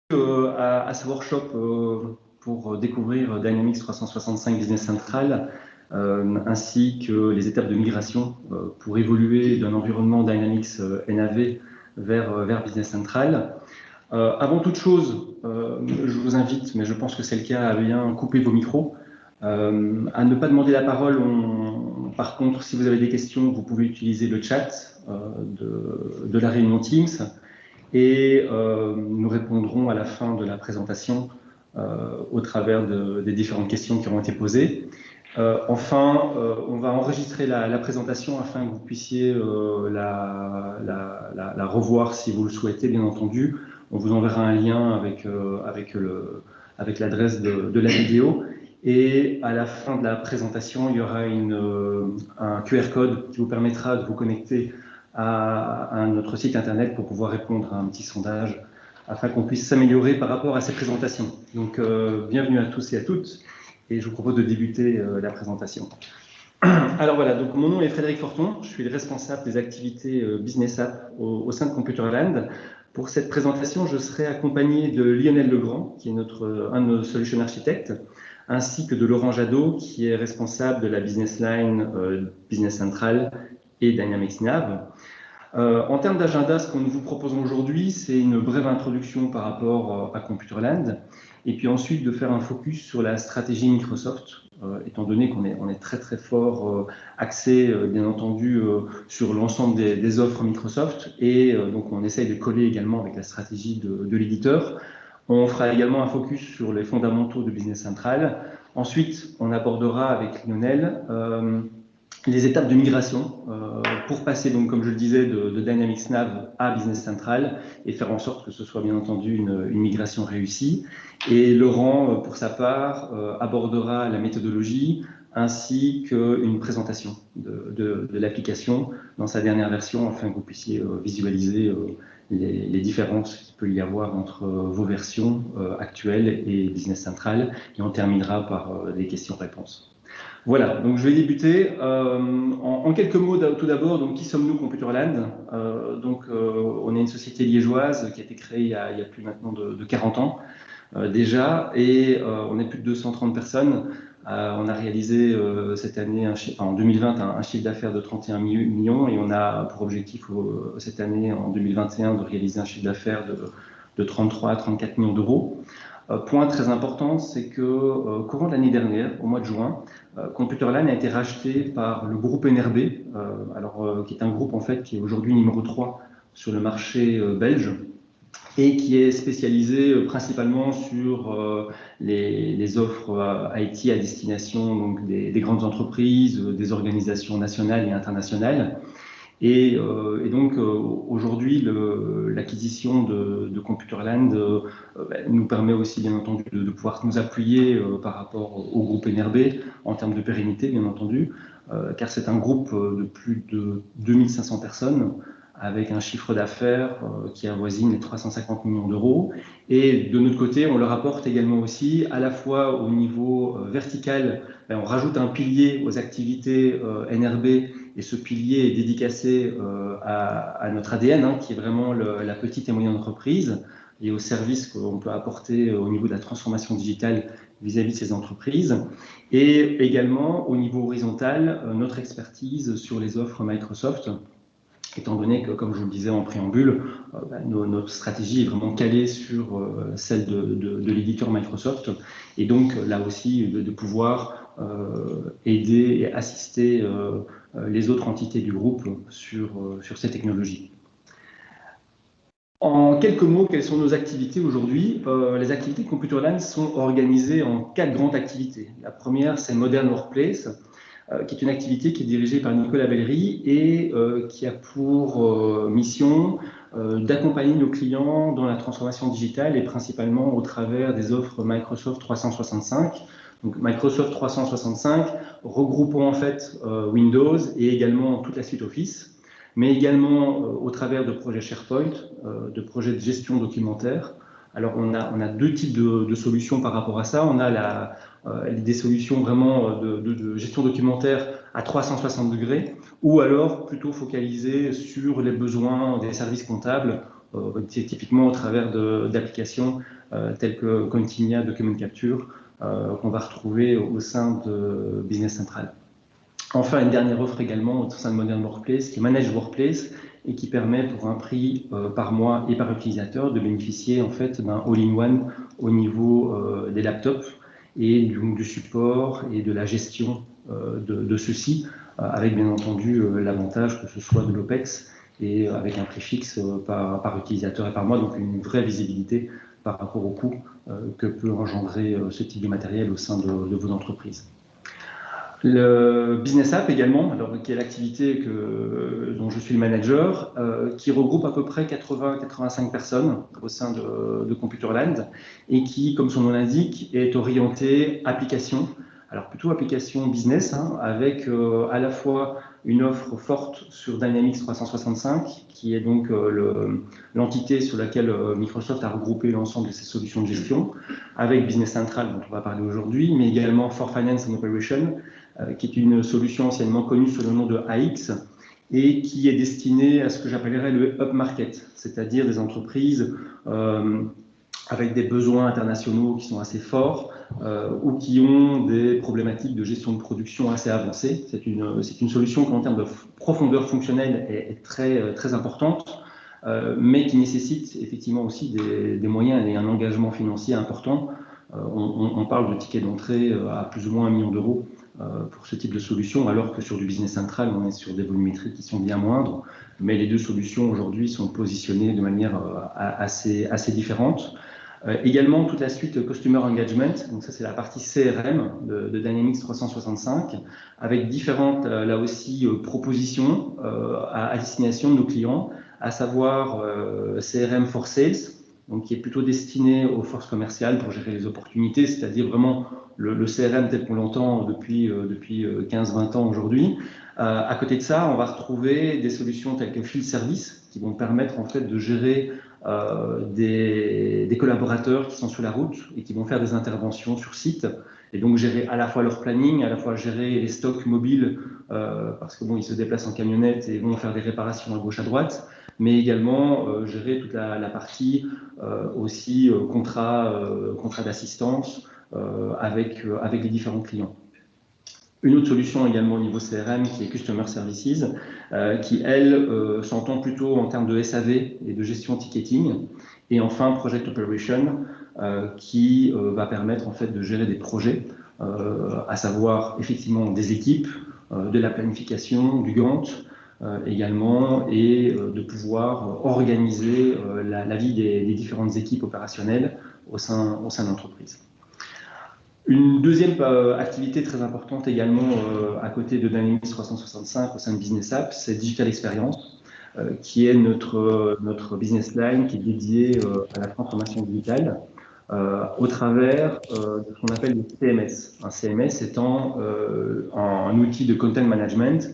à ce workshop pour découvrir Dynamics 365 Business Central, ainsi que les étapes de migration pour évoluer d'un environnement Dynamics NAV vers Business Central. Avant toute chose, je vous invite, mais je pense que c'est le cas, à bien couper vos micros, à ne pas demander la parole. Par contre, si vous avez des questions, vous pouvez utiliser le chat de la réunion Teams. Et nous répondrons à la fin de la présentation au travers des différentes questions qui auront été posées. Enfin, on va enregistrer la présentation afin que vous puissiez la revoir si vous le souhaitez, bien entendu. On vous enverra un lien avec l'adresse de la vidéo. Et à la fin de la présentation, il y aura un QR code qui vous permettra de vous connecter à notre site internet pour pouvoir répondre à un petit sondage afin qu'on puisse s'améliorer par rapport à ces présentations. Donc, bienvenue à tous et à toutes, et je vous propose de débuter la présentation. Alors voilà, donc mon nom est Frédéric Forton, je suis le responsable des activités Business App au sein de Computerland. Pour cette présentation, je serai accompagné de Lionel Legrand, qui est un de nos solution architectes, ainsi que de Laurent Jadot, qui est responsable de la business line Business Central et Dynamics NAV. En termes d'agenda, ce que nous vous proposons aujourd'hui, c'est une brève introduction par rapport à Computerland, et puis ensuite de faire un focus sur la stratégie Microsoft, étant donné qu'on est très très fort axé, bien entendu, sur l'ensemble des offres Microsoft, et donc on essaye de coller également avec la stratégie de l'éditeur. On fera également un focus sur les fondamentaux de Business Central. Ensuite, on abordera avec Lionel les étapes de migration pour passer, donc, comme je le disais, de Dynamics NAV à Business Central et faire en sorte que ce soit bien entendu une migration réussie. Et Laurent, pour sa part, abordera la méthodologie ainsi qu'une présentation de l'application dans sa dernière version afin que vous puissiez visualiser les différences qu'il peut y avoir entre vos versions actuelles et Business Central. Et on terminera par des questions-réponses. Voilà, donc je vais débuter. En quelques mots, tout d'abord, donc qui sommes-nous, Computerland? On est une société liégeoise qui a été créée il y a plus maintenant de 40 ans déjà, et on est plus de 230 personnes. On a réalisé cette année, en 2020, un chiffre d'affaires de 31 millions, et on a pour objectif cette année, en 2021, de réaliser un chiffre d'affaires de 33 à 34 millions d'euros. Point très important, c'est que courant de l'année dernière, au mois de juin, Computerland a été racheté par le groupe NRB, qui est un groupe en fait qui est aujourd'hui numéro 3 sur le marché belge et qui est spécialisé principalement sur les offres IT à destination donc des grandes entreprises, des organisations nationales et internationales. Et donc, aujourd'hui, l'acquisition de Computerland nous permet aussi, bien entendu, de pouvoir nous appuyer par rapport au groupe NRB en termes de pérennité, bien entendu, car c'est un groupe de plus de 2500 personnes avec un chiffre d'affaires qui avoisine les 350 millions d'euros. Et de notre côté, on leur apporte également aussi, à la fois au niveau vertical, on rajoute un pilier aux activités NRB, et ce pilier est dédicacé à notre ADN, qui est vraiment la petite et moyenne entreprise, et aux services qu'on peut apporter au niveau de la transformation digitale vis-à-vis de ces entreprises. Et également, au niveau horizontal, notre expertise sur les offres Microsoft, étant donné que, comme je vous le disais en préambule, notre stratégie est vraiment calée sur celle de l'éditeur Microsoft, et donc là aussi de pouvoir aider et assister les autres entités du groupe sur ces technologies. En quelques mots, quelles sont nos activités aujourd'hui? Les activités de Computerland sont organisées en 4 grandes activités. La première, c'est Modern Workplace, qui est une activité qui est dirigée par Nicolas Bellery et qui a pour mission d'accompagner nos clients dans la transformation digitale et principalement au travers des offres Microsoft 365. Donc Microsoft 365 regroupant en fait Windows et également toute la suite Office, mais également au travers de projets SharePoint, de projets de gestion documentaire. Alors on a 2 types de solutions par rapport à ça. On a des solutions vraiment de gestion documentaire à 360 degrés, ou alors plutôt focalisées sur les besoins des services comptables typiquement au travers d'applications telles que Continia Document Capture, qu'on va retrouver au sein de Business Central. Enfin, une dernière offre également au sein de Modern Workplace, qui est Manage Workplace, et qui permet pour un prix par mois et par utilisateur de bénéficier en fait d'un all-in-one au niveau des laptops et du support et de la gestion de ceux-ci, avec bien entendu l'avantage que ce soit de l'OPEX et avec un prix fixe par utilisateur et par mois, donc une vraie visibilité par rapport au coût que peut engendrer ce type de matériel au sein de vos entreprises. Le Business App également, alors, qui est l'activité dont je suis le manager, qui regroupe à peu près 80-85 personnes au sein de Computerland et qui, comme son nom l'indique, est orienté application, alors plutôt application business, hein, avec à la fois une offre forte sur Dynamics 365, qui est donc l'entité sur laquelle Microsoft a regroupé l'ensemble de ses solutions de gestion, avec Business Central, dont on va parler aujourd'hui, mais également For Finance and Operation, qui est une solution anciennement connue sous le nom de AX et qui est destinée à ce que j'appellerais le upmarket, c'est-à-dire des entreprises avec des besoins internationaux qui sont assez forts ou qui ont des problématiques de gestion de production assez avancées. C'est une solution qui, en termes de profondeur fonctionnelle, est très importante, mais qui nécessite effectivement aussi des moyens et un engagement financier important. On parle de tickets d'entrée à plus ou moins 1 million d'euros pour ce type de solution, alors que sur du Business Central, on est sur des volumétries qui sont bien moindres, mais les deux solutions aujourd'hui sont positionnées de manière assez différente. Également, toute la suite Customer Engagement, donc ça c'est la partie CRM de Dynamics 365, avec différentes, là aussi, propositions à destination de nos clients, à savoir CRM for Sales, donc qui est plutôt destiné aux forces commerciales pour gérer les opportunités, c'est-à-dire vraiment le CRM tel qu'on l'entend depuis 15-20 ans aujourd'hui. À côté de ça, on va retrouver des solutions telles que Field Service, qui vont permettre en fait de gérer des collaborateurs qui sont sur la route et qui vont faire des interventions sur site, et donc gérer à la fois leur planning, à la fois gérer les stocks mobiles, parce que bon, ils se déplacent en camionnette et vont faire des réparations à gauche à droite, mais également gérer toute la partie aussi contrat d'assistance avec les différents clients. Une autre solution également au niveau CRM qui est Customer Services, qui elle s'entend plutôt en termes de SAV et de gestion ticketing. Et enfin Project Operation qui va permettre en fait de gérer des projets, à savoir effectivement des équipes, de la planification, du Gantt également, et de pouvoir organiser la vie des différentes équipes opérationnelles au sein de l'entreprise. Une deuxième activité très importante également à côté de Dynamics 365 au sein de Business App, c'est Digital Experience, qui est notre business line qui est dédiée à la transformation digitale au travers de ce qu'on appelle le CMS. Un CMS étant un outil de content management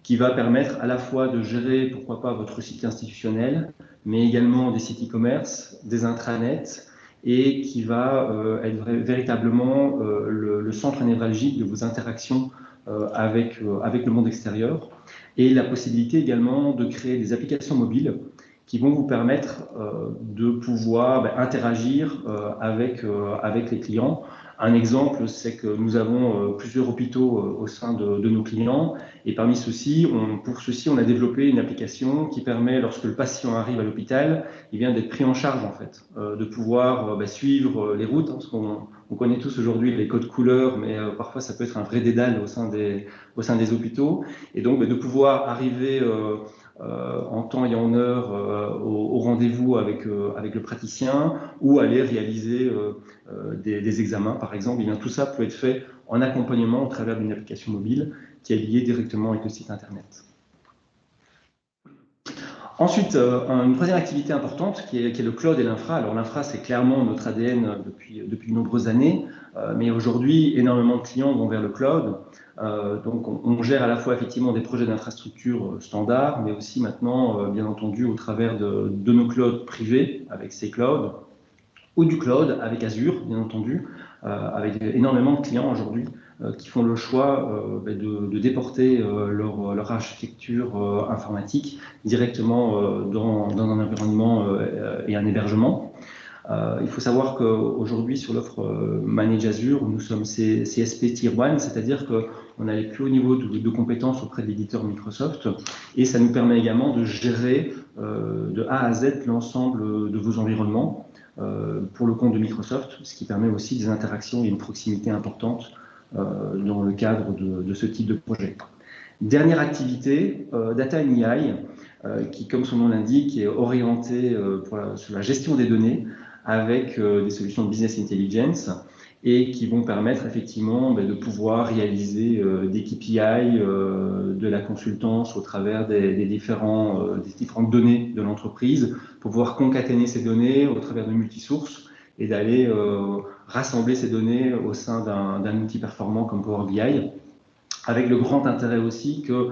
qui va permettre à la fois de gérer, pourquoi pas, votre site institutionnel, mais également des sites e-commerce, des intranets, et qui va être véritablement le centre névralgique de vos interactions avec le monde extérieur, et la possibilité également de créer des applications mobiles qui vont vous permettre de pouvoir interagir avec les clients. Un exemple, c'est que nous avons plusieurs hôpitaux au sein de nos clients, et parmi ceux-ci, pour ceux-ci, on a développé une application qui permet, lorsque le patient arrive à l'hôpital, d'être pris en charge en fait, de pouvoir suivre les routes, hein, parce qu'on connaît tous aujourd'hui les codes couleurs, mais parfois ça peut être un vrai dédale au sein des hôpitaux, et donc de pouvoir arriver en temps et en heure au rendez-vous avec le praticien, ou aller réaliser des examens par exemple. Et bien, tout ça peut être fait en accompagnement au travers d'une application mobile qui est liée directement avec le site internet. Ensuite, une troisième activité importante qui est le cloud et l'infra. Alors l'infra, c'est clairement notre ADN depuis de nombreuses années, mais aujourd'hui, énormément de clients vont vers le cloud. Donc on gère à la fois effectivement des projets d'infrastructure standards, mais aussi maintenant, bien entendu, au travers de nos clouds privés avec C-Cloud, ou du cloud avec Azure, bien entendu, avec énormément de clients aujourd'hui qui font le choix de déporter leur architecture informatique directement dans un environnement et un hébergement. Il faut savoir qu'aujourd'hui, sur l'offre Manage Azure, nous sommes CSP Tier 1, c'est-à-dire qu'on a les plus hauts niveaux de compétences auprès de l'éditeur Microsoft, et ça nous permet également de gérer de A à Z l'ensemble de vos environnements pour le compte de Microsoft, ce qui permet aussi des interactions et une proximité importante dans le cadre de ce type de projet. Dernière activité, Data and AI, qui, comme son nom l'indique, est orientée sur la gestion des données avec des solutions de business intelligence et qui vont permettre effectivement de pouvoir réaliser des KPI, de la consultance au travers des différentes données de l'entreprise pour pouvoir concaténer ces données au travers de multisources et d'aller rassembler ces données au sein d'un outil performant comme Power BI. Avec le grand intérêt aussi que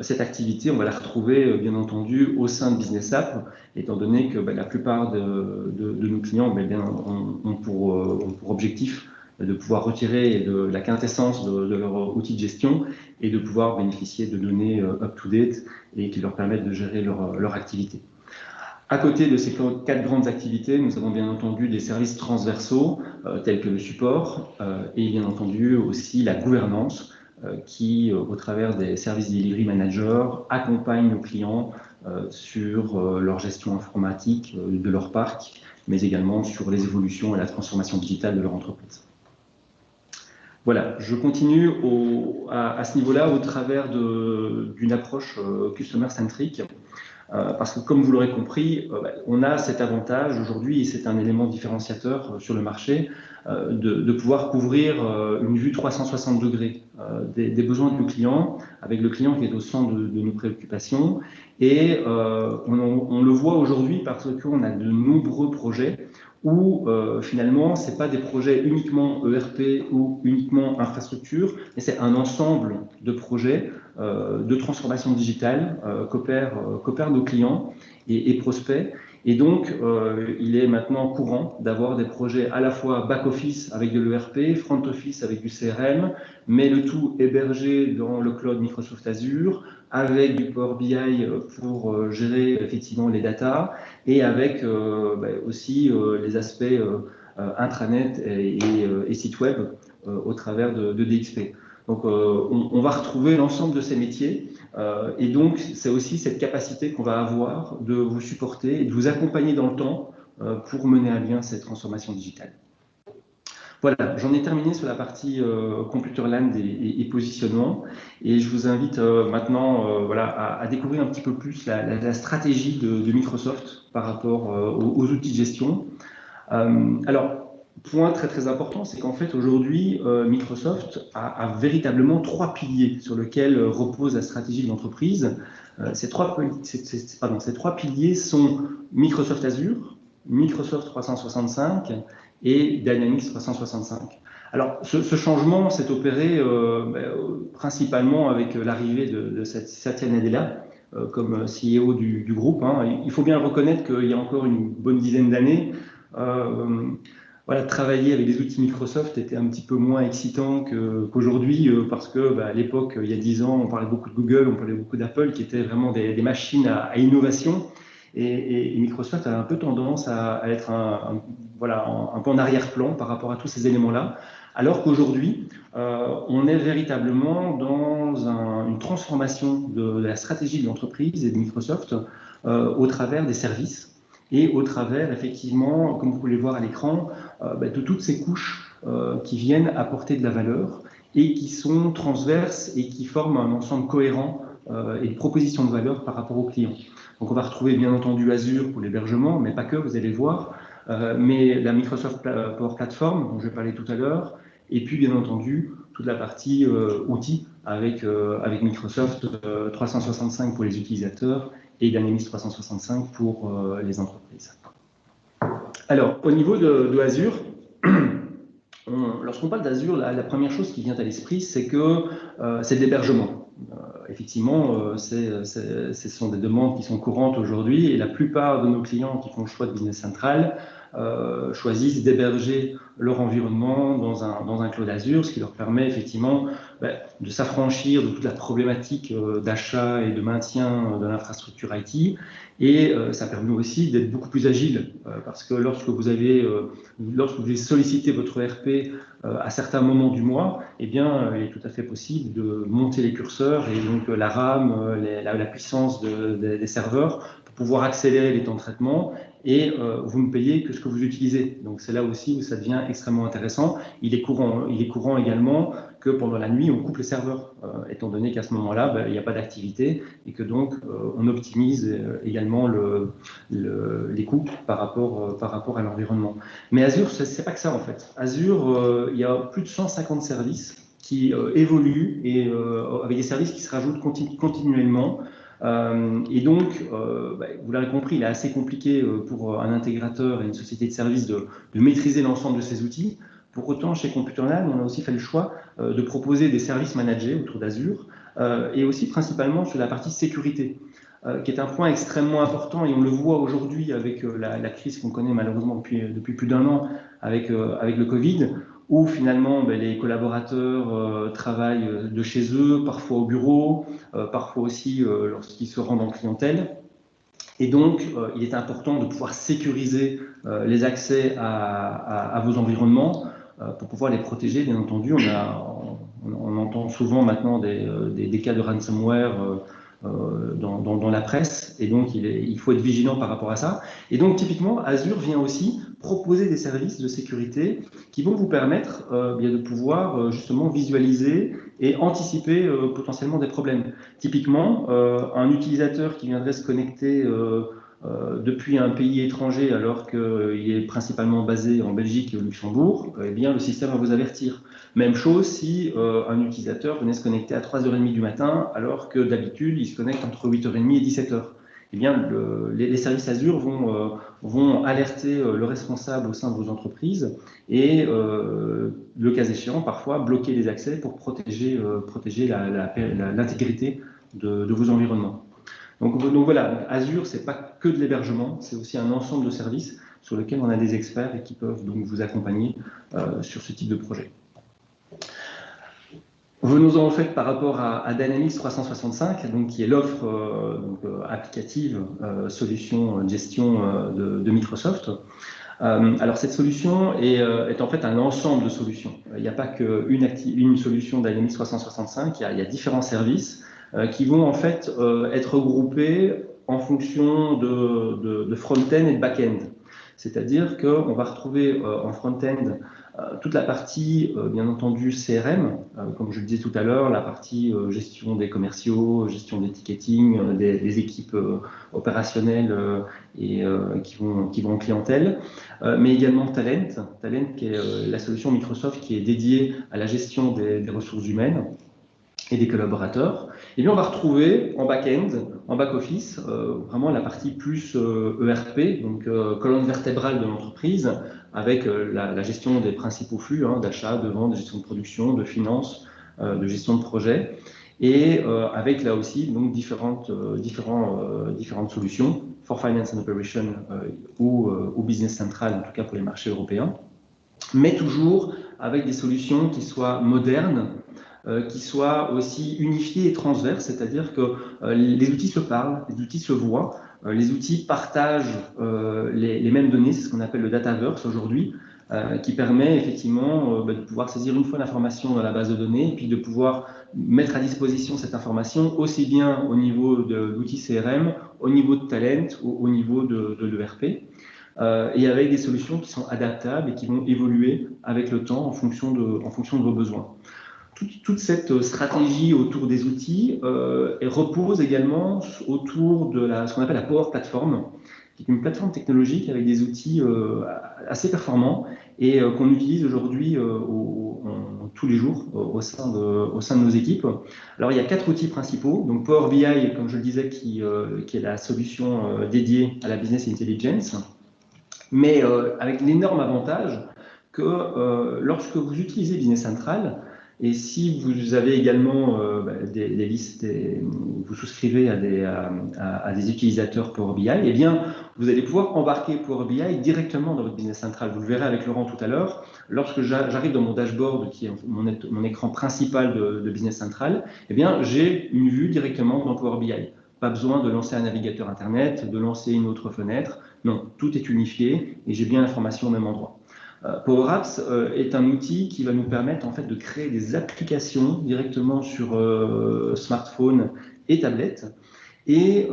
cette activité, on va la retrouver bien entendu au sein de Business App, étant donné que la plupart de nos clients ont pour objectif de pouvoir retirer la quintessence de leur outil de gestion et de pouvoir bénéficier de données up-to-date et qui leur permettent de gérer leur activité. À côté de ces 4 grandes activités, nous avons bien entendu des services transversaux tels que le support et bien entendu aussi la gouvernance qui, au travers des services delivery managers, accompagnent nos clients sur leur gestion informatique de leur parc, mais également sur les évolutions et la transformation digitale de leur entreprise. Voilà, je continue à ce niveau-là au travers d'une approche customer-centric. Parce que, comme vous l'aurez compris, on a cet avantage aujourd'hui, et c'est un élément différenciateur sur le marché, de pouvoir couvrir une vue 360 degrés des besoins de nos clients, avec le client qui est au centre de nos préoccupations. Et on le voit aujourd'hui parce qu'on a de nombreux projets où finalement, ce n'est pas des projets uniquement ERP ou uniquement infrastructure, mais c'est un ensemble de projets de transformation digitale qu'opèrent nos clients et prospects. Et donc, il est maintenant courant d'avoir des projets à la fois back-office avec de l'ERP, front-office avec du CRM, mais le tout hébergé dans le cloud Microsoft Azure, avec du Power BI pour gérer effectivement les data, et avec aussi les aspects intranet et site web au travers de DXP. Donc, on va retrouver l'ensemble de ces métiers et donc, c'est aussi cette capacité qu'on va avoir de vous supporter et de vous accompagner dans le temps pour mener à bien cette transformation digitale. Voilà, j'en ai terminé sur la partie Computer Land et positionnement et je vous invite maintenant à découvrir un petit peu plus la stratégie de Microsoft par rapport aux outils de gestion. Alors, point très très important, c'est qu'en fait aujourd'hui, Microsoft a véritablement 3 piliers sur lesquels repose la stratégie de l'entreprise. Ces trois piliers sont Microsoft Azure, Microsoft 365 et Dynamics 365. Alors, ce changement s'est opéré principalement avec l'arrivée de Satya Nadella comme CEO du groupe. Il faut bien reconnaître qu'il y a encore une bonne dizaine d'années, travailler avec des outils Microsoft était un petit peu moins excitant qu'aujourd'hui parce que à l'époque, il y a 10 ans, on parlait beaucoup de Google, on parlait beaucoup d'Apple qui étaient vraiment des machines à innovation et Microsoft a un peu tendance à être un peu en arrière-plan par rapport à tous ces éléments-là, alors qu'aujourd'hui, on est véritablement dans une transformation de la stratégie de l'entreprise et de Microsoft au travers des services et au travers, effectivement, comme vous pouvez le voir à l'écran, de toutes ces couches qui viennent apporter de la valeur et qui sont transverses et qui forment un ensemble cohérent et de propositions de valeur par rapport aux clients. Donc on va retrouver bien entendu Azure pour l'hébergement, mais pas que, vous allez le voir, mais la Microsoft Power Platform, dont je vais parler tout à l'heure, et puis bien entendu toute la partie outils avec Microsoft 365 pour les utilisateurs et Dynamics 365 pour les entreprises. Alors, au niveau de Azure, lorsqu'on parle d'Azure, la première chose qui vient à l'esprit, c'est que c'est de l'hébergement. Effectivement, ce sont des demandes qui sont courantes aujourd'hui et la plupart de nos clients qui font le choix de Business Central choisissent d'héberger leur environnement dans un cloud Azure, ce qui leur permet effectivement de s'affranchir de toute la problématique d'achat et de maintien de l'infrastructure IT. Et ça permet aussi d'être beaucoup plus agile, parce que lorsque vous avez sollicité votre ERP à certains moments du mois, eh bien, il est tout à fait possible de monter les curseurs et donc la RAM, la puissance des serveurs pour pouvoir accélérer les temps de traitement, et vous ne payez que ce que vous utilisez. Donc c'est là aussi où ça devient extrêmement intéressant. Il est courant également que pendant la nuit, on coupe les serveurs, étant donné qu'à ce moment-là, il n'y a pas d'activité et que donc on optimise également les coûts par rapport à l'environnement. Mais Azure, c'est pas que ça en fait. Azure, il y a plus de 150 services qui évoluent et avec des services qui se rajoutent continuellement. Et donc, vous l'avez compris, il est assez compliqué pour un intégrateur et une société de services de maîtriser l'ensemble de ces outils. Pour autant, chez Computerland, on a aussi fait le choix de proposer des services managés autour d'Azure et aussi principalement sur la partie sécurité, qui est un point extrêmement important, et on le voit aujourd'hui avec la crise qu'on connaît malheureusement depuis plus d'un an avec le Covid, où finalement les collaborateurs travaillent de chez eux, parfois au bureau, parfois aussi lorsqu'ils se rendent en clientèle. Et donc, il est important de pouvoir sécuriser les accès à vos environnements pour pouvoir les protéger. Bien entendu, on entend souvent maintenant des cas de ransomware dans la presse, et donc il faut être vigilant par rapport à ça. Et donc, typiquement, Azure vient aussi proposer des services de sécurité qui vont vous permettre de pouvoir justement visualiser et anticiper potentiellement des problèmes. Typiquement, un utilisateur qui viendrait se connecter depuis un pays étranger alors qu'il est principalement basé en Belgique et au Luxembourg, eh bien, le système va vous avertir. Même chose si un utilisateur venait se connecter à 3h30 du matin alors que d'habitude il se connecte entre 8h30 et 17h. Eh bien, les services Azure vont alerter le responsable au sein de vos entreprises et, le cas échéant, parfois bloquer les accès pour protéger l'intégrité de vos environnements. Donc voilà, Azure, ce n'est pas que de l'hébergement, c'est aussi un ensemble de services sur lesquels on a des experts et qui peuvent donc vous accompagner sur ce type de projet. Venons-en en fait par rapport à Dynamics 365, donc, qui est l'offre applicative solution de gestion de Microsoft. Alors cette solution est en fait un ensemble de solutions. Il n'y a pas qu'une solution Dynamics 365, il y a différents services qui vont en fait être regroupés en fonction de front-end et de back-end. C'est-à-dire qu'on va retrouver en front-end toute la partie, bien entendu, CRM, comme je le disais tout à l'heure, la partie gestion des commerciaux, gestion des ticketing, des équipes opérationnelles et qui vont en clientèle, mais également Talent qui est la solution Microsoft qui est dédiée à la gestion des ressources humaines et des collaborateurs. Et bien on va retrouver en back-end, en back-office, vraiment la partie plus ERP, donc colonne vertébrale de l'entreprise, avec la gestion des principaux flux, d'achat, de vente, de gestion de production, de finance, de gestion de projet, et avec là aussi donc différentes solutions, for Finance and Operation ou Business Central, en tout cas pour les marchés européens, mais toujours avec des solutions qui soient modernes, qui soient aussi unifiés et transverses, c'est-à-dire que les outils se parlent, les outils se voient, les outils partagent les mêmes données, c'est ce qu'on appelle le Dataverse aujourd'hui, qui permet effectivement de pouvoir saisir une fois l'information dans la base de données, et puis de pouvoir mettre à disposition cette information aussi bien au niveau de l'outil CRM, au niveau de Talent, au niveau de l'ERP. Et avec des solutions qui sont adaptables et qui vont évoluer avec le temps en fonction de vos besoins. Toute cette stratégie autour des outils repose également autour de ce qu'on appelle la Power Platform, qui est une plateforme technologique avec des outils assez performants et qu'on utilise aujourd'hui tous les jours au sein de nos équipes. Alors, il y a 4 outils principaux. Donc, Power BI, comme je le disais, qui est la solution dédiée à la Business Intelligence, mais avec l'énorme avantage que lorsque vous utilisez Business Central, Et si vous avez également des listes, vous souscrivez à des utilisateurs Power BI, eh bien, vous allez pouvoir embarquer Power BI directement dans votre Business Central. Vous le verrez avec Laurent tout à l'heure. Lorsque j'arrive dans mon dashboard, qui est mon écran principal de Business Central, eh bien, j'ai une vue directement dans Power BI. Pas besoin de lancer un navigateur Internet, de lancer une autre fenêtre. Non, tout est unifié et j'ai bien l'information au même endroit. Power Apps est un outil qui va nous permettre en fait de créer des applications directement sur smartphone et tablette et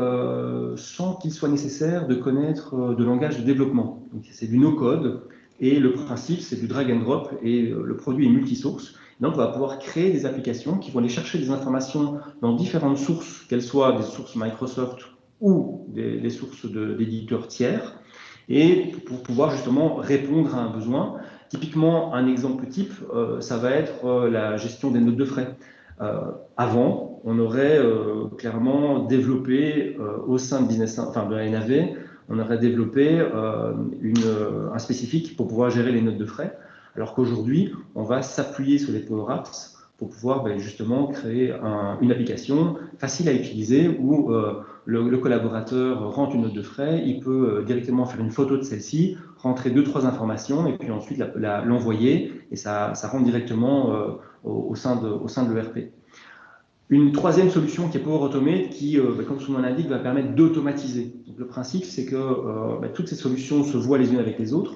sans qu'il soit nécessaire de connaître de langage de développement. C'est du no-code et le principe c'est du drag and drop et le produit est multisource. Donc on va pouvoir créer des applications qui vont aller chercher des informations dans différentes sources, qu'elles soient des sources Microsoft ou des sources d'éditeurs tiers, et pour pouvoir justement répondre à un besoin. Typiquement, un exemple type, ça va être la gestion des notes de frais. Avant, on aurait clairement développé au sein de de la NAV, on aurait développé un spécifique pour pouvoir gérer les notes de frais, alors qu'aujourd'hui, on va s'appuyer sur les Power Apps pour pouvoir justement créer une application facile à utiliser où le collaborateur rentre une note de frais, il peut directement faire une photo de celle-ci, rentrer 2-3 informations et puis ensuite l'envoyer et ça rentre directement au sein de l'ERP. Une troisième solution qui est Power Automate qui, comme son nom l'indique, va permettre d'automatiser. Le principe, c'est que toutes ces solutions se voient les unes avec les autres,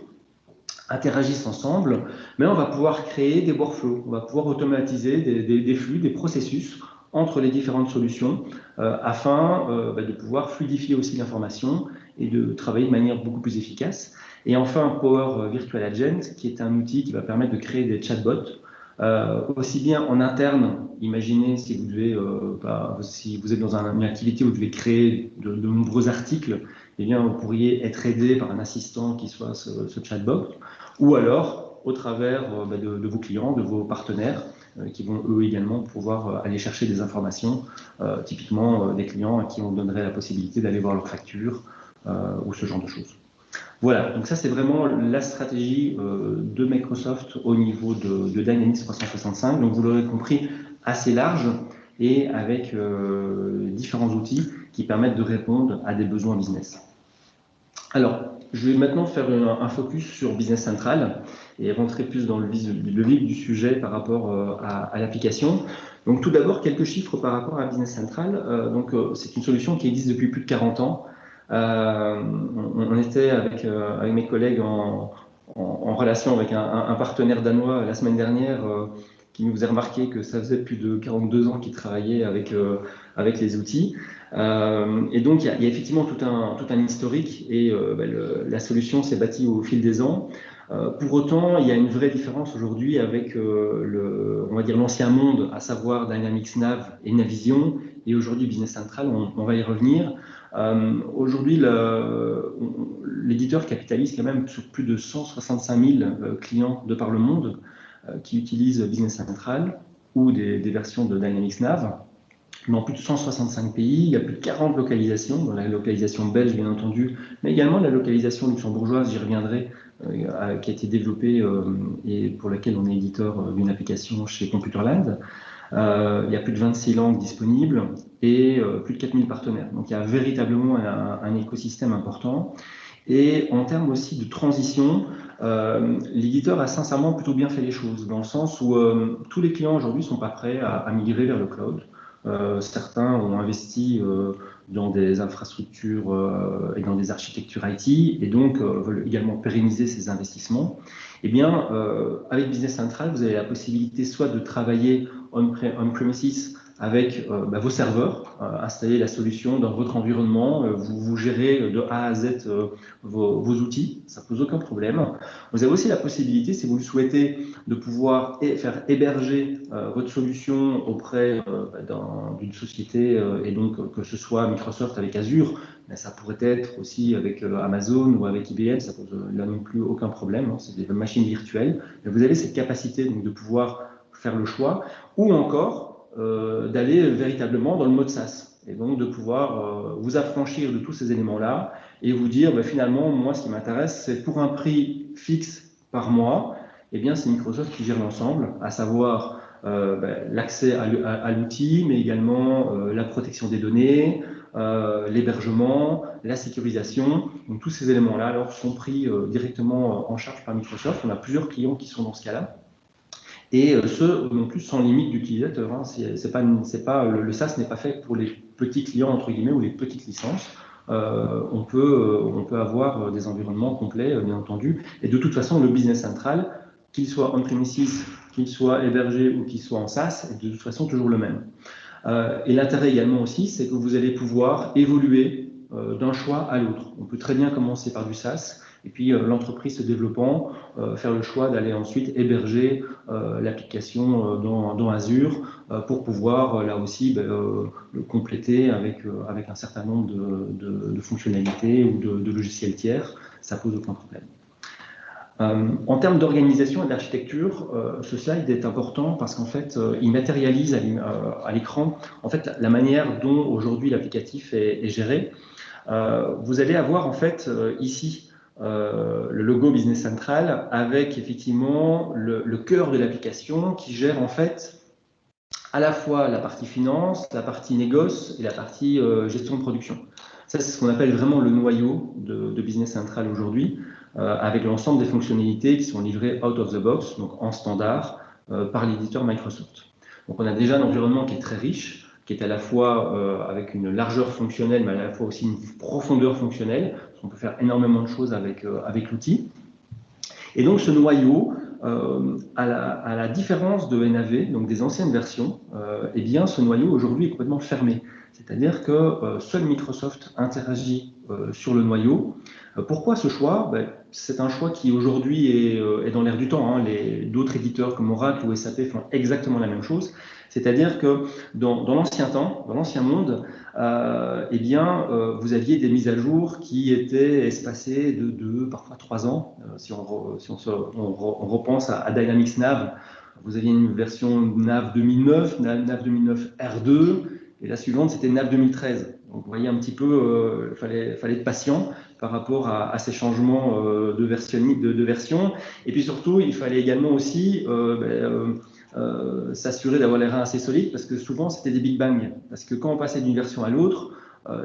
interagissent ensemble, mais on va pouvoir créer des workflows, on va pouvoir automatiser des flux, des processus entre les différentes solutions afin de pouvoir fluidifier aussi l'information et de travailler de manière beaucoup plus efficace. Et enfin, Power Virtual Agent, qui est un outil qui va permettre de créer des chatbots, aussi bien en interne. Imaginez si si vous êtes dans une activité où vous devez créer de nombreux articles, eh bien, vous pourriez être aidé par un assistant qui soit ce chatbot, ou alors au travers de vos clients, de vos partenaires, qui vont eux également pouvoir aller chercher des informations, typiquement des clients à qui on donnerait la possibilité d'aller voir leurs factures ou ce genre de choses. Voilà, donc ça c'est vraiment la stratégie de Microsoft au niveau de Dynamics 365. Donc vous l'aurez compris, assez large et avec différents outils qui permettent de répondre à des besoins business. Alors, je vais maintenant faire un focus sur Business Central et rentrer plus dans le vif du sujet par rapport à l'application. Donc tout d'abord, quelques chiffres par rapport à Business Central. C'est une solution qui existe depuis plus de 40 ans. On était avec mes collègues en relation avec un partenaire danois la semaine dernière qui nous faisait remarquer que ça faisait plus de 42 ans qu'il travaillait avec les outils. Et donc, il y a effectivement tout un historique et la solution s'est bâtie au fil des ans. Pour autant, il y a une vraie différence aujourd'hui avec on va dire l'ancien monde, à savoir Dynamics Nav et Navision, et aujourd'hui Business Central, on va y revenir. Aujourd'hui, l'éditeur capitalise quand même sur plus de 165 000 clients de par le monde qui utilisent Business Central ou des versions de Dynamics Nav. Dans plus de 165 pays, il y a plus de 40 localisations, dans la localisation belge bien entendu, mais également la localisation luxembourgeoise, j'y reviendrai, qui a été développée et pour laquelle on est éditeur d'une application chez Computerland. Il y a plus de 26 langues disponibles et plus de 4000 partenaires. Donc il y a véritablement un écosystème important. Et en termes aussi de transition, l'éditeur a sincèrement plutôt bien fait les choses, dans le sens où tous les clients aujourd'hui ne sont pas prêts à migrer vers le cloud. Certains ont investi dans des infrastructures et dans des architectures IT et donc veulent également pérenniser ces investissements. Eh bien, avec Business Central, vous avez la possibilité soit de travailler on-premises avec vos serveurs, installer la solution dans votre environnement, vous gérez de A à Z vos outils, ça ne pose aucun problème. Vous avez aussi la possibilité, si vous le souhaitez, de pouvoir faire héberger votre solution auprès d'une société, et donc que ce soit Microsoft avec Azure, mais ça pourrait être aussi avec Amazon ou avec IBM, ça pose là non plus aucun problème, hein, c'est des machines virtuelles. Mais vous avez cette capacité donc, de pouvoir faire le choix, ou encore d'aller véritablement dans le mode SaaS, et donc de pouvoir vous affranchir de tous ces éléments-là et vous dire finalement, moi ce qui m'intéresse, c'est pour un prix fixe par mois, eh bien c'est Microsoft qui gère l'ensemble, à savoir l'accès à l'outil, mais également la protection des données, l'hébergement, la sécurisation. Donc, tous ces éléments-là alors, sont pris directement en charge par Microsoft. On a plusieurs clients qui sont dans ce cas-là. Et ce, non plus sans limite d'utilisateur. Hein. Le SaaS n'est pas fait pour les petits clients, entre guillemets, ou les petites licences. On peut avoir des environnements complets, bien entendu. Et de toute façon, le Business Central, qu'il soit on-premises, qu'il soit hébergé ou qu'il soit en SaaS, est de toute façon toujours le même. Et l'intérêt également aussi, c'est que vous allez pouvoir évoluer d'un choix à l'autre. On peut très bien commencer par du SaaS, et puis l'entreprise se développant, faire le choix d'aller ensuite héberger l'application dans Azure pour pouvoir là aussi le compléter avec un certain nombre de fonctionnalités ou de logiciels tiers. Ça pose aucun problème. En termes d'organisation et d'architecture, ce slide est important parce qu'en fait, il matérialise à l'écran en fait, la manière dont aujourd'hui l'applicatif est géré. Vous allez avoir en fait ici le logo Business Central avec effectivement le cœur de l'application qui gère en fait à la fois la partie finance, la partie négoce et la partie gestion de production. Ça, c'est ce qu'on appelle vraiment le noyau de Business Central aujourd'hui, avec l'ensemble des fonctionnalités qui sont livrées out of the box, donc en standard, par l'éditeur Microsoft. Donc, on a déjà un environnement qui est très riche, qui est à la fois avec une largeur fonctionnelle, mais à la fois aussi une profondeur fonctionnelle, parce qu'on peut faire énormément de choses avec l'outil. Et donc, ce noyau, à la différence de NAV, donc des anciennes versions, eh bien, ce noyau aujourd'hui est complètement fermé. C'est-à-dire que seul Microsoft interagit sur le noyau. Pourquoi ce choix? C'est un choix qui aujourd'hui est dans l'air du temps. Hein. D'autres éditeurs comme Oracle ou SAP font exactement la même chose. C'est-à-dire que dans l'ancien temps, dans l'ancien monde, eh bien, vous aviez des mises à jour qui étaient espacées de 2, parfois 3 ans. Si on repense à Dynamics NAV, vous aviez une version NAV 2009, NAV 2009 R2, et la suivante, c'était NAV 2013. Donc, vous voyez un petit peu, fallait être patient par rapport à ces changements de version. Et puis surtout, il fallait également aussi s'assurer d'avoir les reins assez solides, parce que souvent, c'était des big bang. Parce que quand on passait d'une version à l'autre,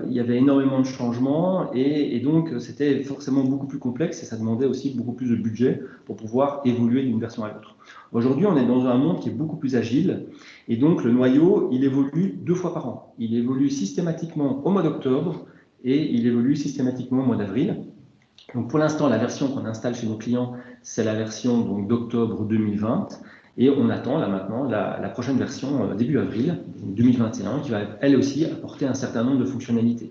il y avait énormément de changements et donc c'était forcément beaucoup plus complexe et ça demandait aussi beaucoup plus de budget pour pouvoir évoluer d'une version à l'autre. Aujourd'hui, on est dans un monde qui est beaucoup plus agile et donc le noyau, il évolue 2 fois par an. Il évolue systématiquement au mois d'octobre et il évolue systématiquement au mois d'avril. Donc pour l'instant, la version qu'on installe chez nos clients, c'est la version d'octobre 2020. Et on attend là maintenant la prochaine version début avril 2021 qui va elle aussi apporter un certain nombre de fonctionnalités.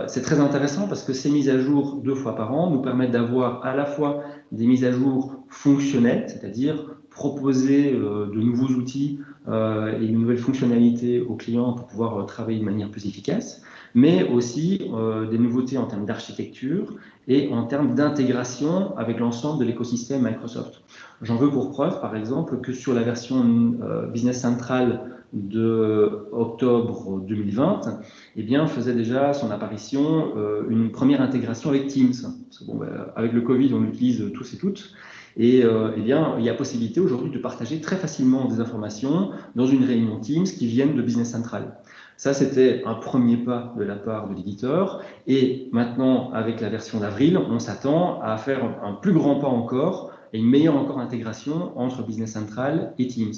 C'est très intéressant parce que ces mises à jour 2 fois par an nous permettent d'avoir à la fois des mises à jour fonctionnelles, c'est-à-dire proposer de nouveaux outils et de nouvelles fonctionnalités aux clients pour pouvoir travailler de manière plus efficace, mais aussi des nouveautés en termes d'architecture et en termes d'intégration avec l'ensemble de l'écosystème Microsoft. J'en veux pour preuve, par exemple, que sur la version Business Central de octobre 2020, eh bien, faisait déjà son apparition une première intégration avec Teams. Parce que, bon, avec le Covid, on l'utilise tous et toutes. Et eh bien, il y a possibilité aujourd'hui de partager très facilement des informations dans une réunion Teams qui viennent de Business Central. Ça, c'était un premier pas de la part de l'éditeur. Et maintenant, avec la version d'avril, on s'attend à faire un plus grand pas encore et une meilleure encore intégration entre Business Central et Teams.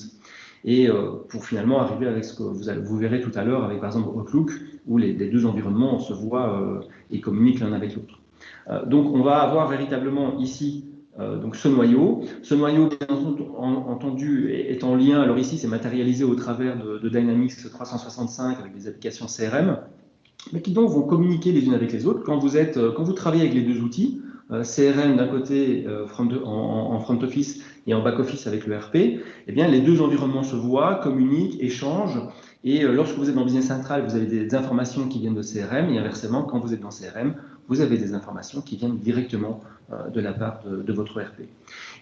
Et pour finalement arriver avec ce que vous verrez tout à l'heure avec par exemple Outlook, où les 2 environnements se voient et communiquent l'un avec l'autre. Donc on va avoir véritablement ici donc ce noyau. Ce noyau, bien entendu, est en lien. Alors ici, c'est matérialisé au travers de Dynamics 365 avec des applications CRM, mais qui donc vont communiquer les unes avec les autres. Quand vous travaillez avec les 2 outils, CRM d'un côté en front office et en back office avec le RP, eh bien, les 2 environnements se voient, communiquent, échangent. Et lorsque vous êtes dans Business Central, vous avez des informations qui viennent de CRM et inversement, quand vous êtes dans CRM, vous avez des informations qui viennent directement de la part de votre ERP.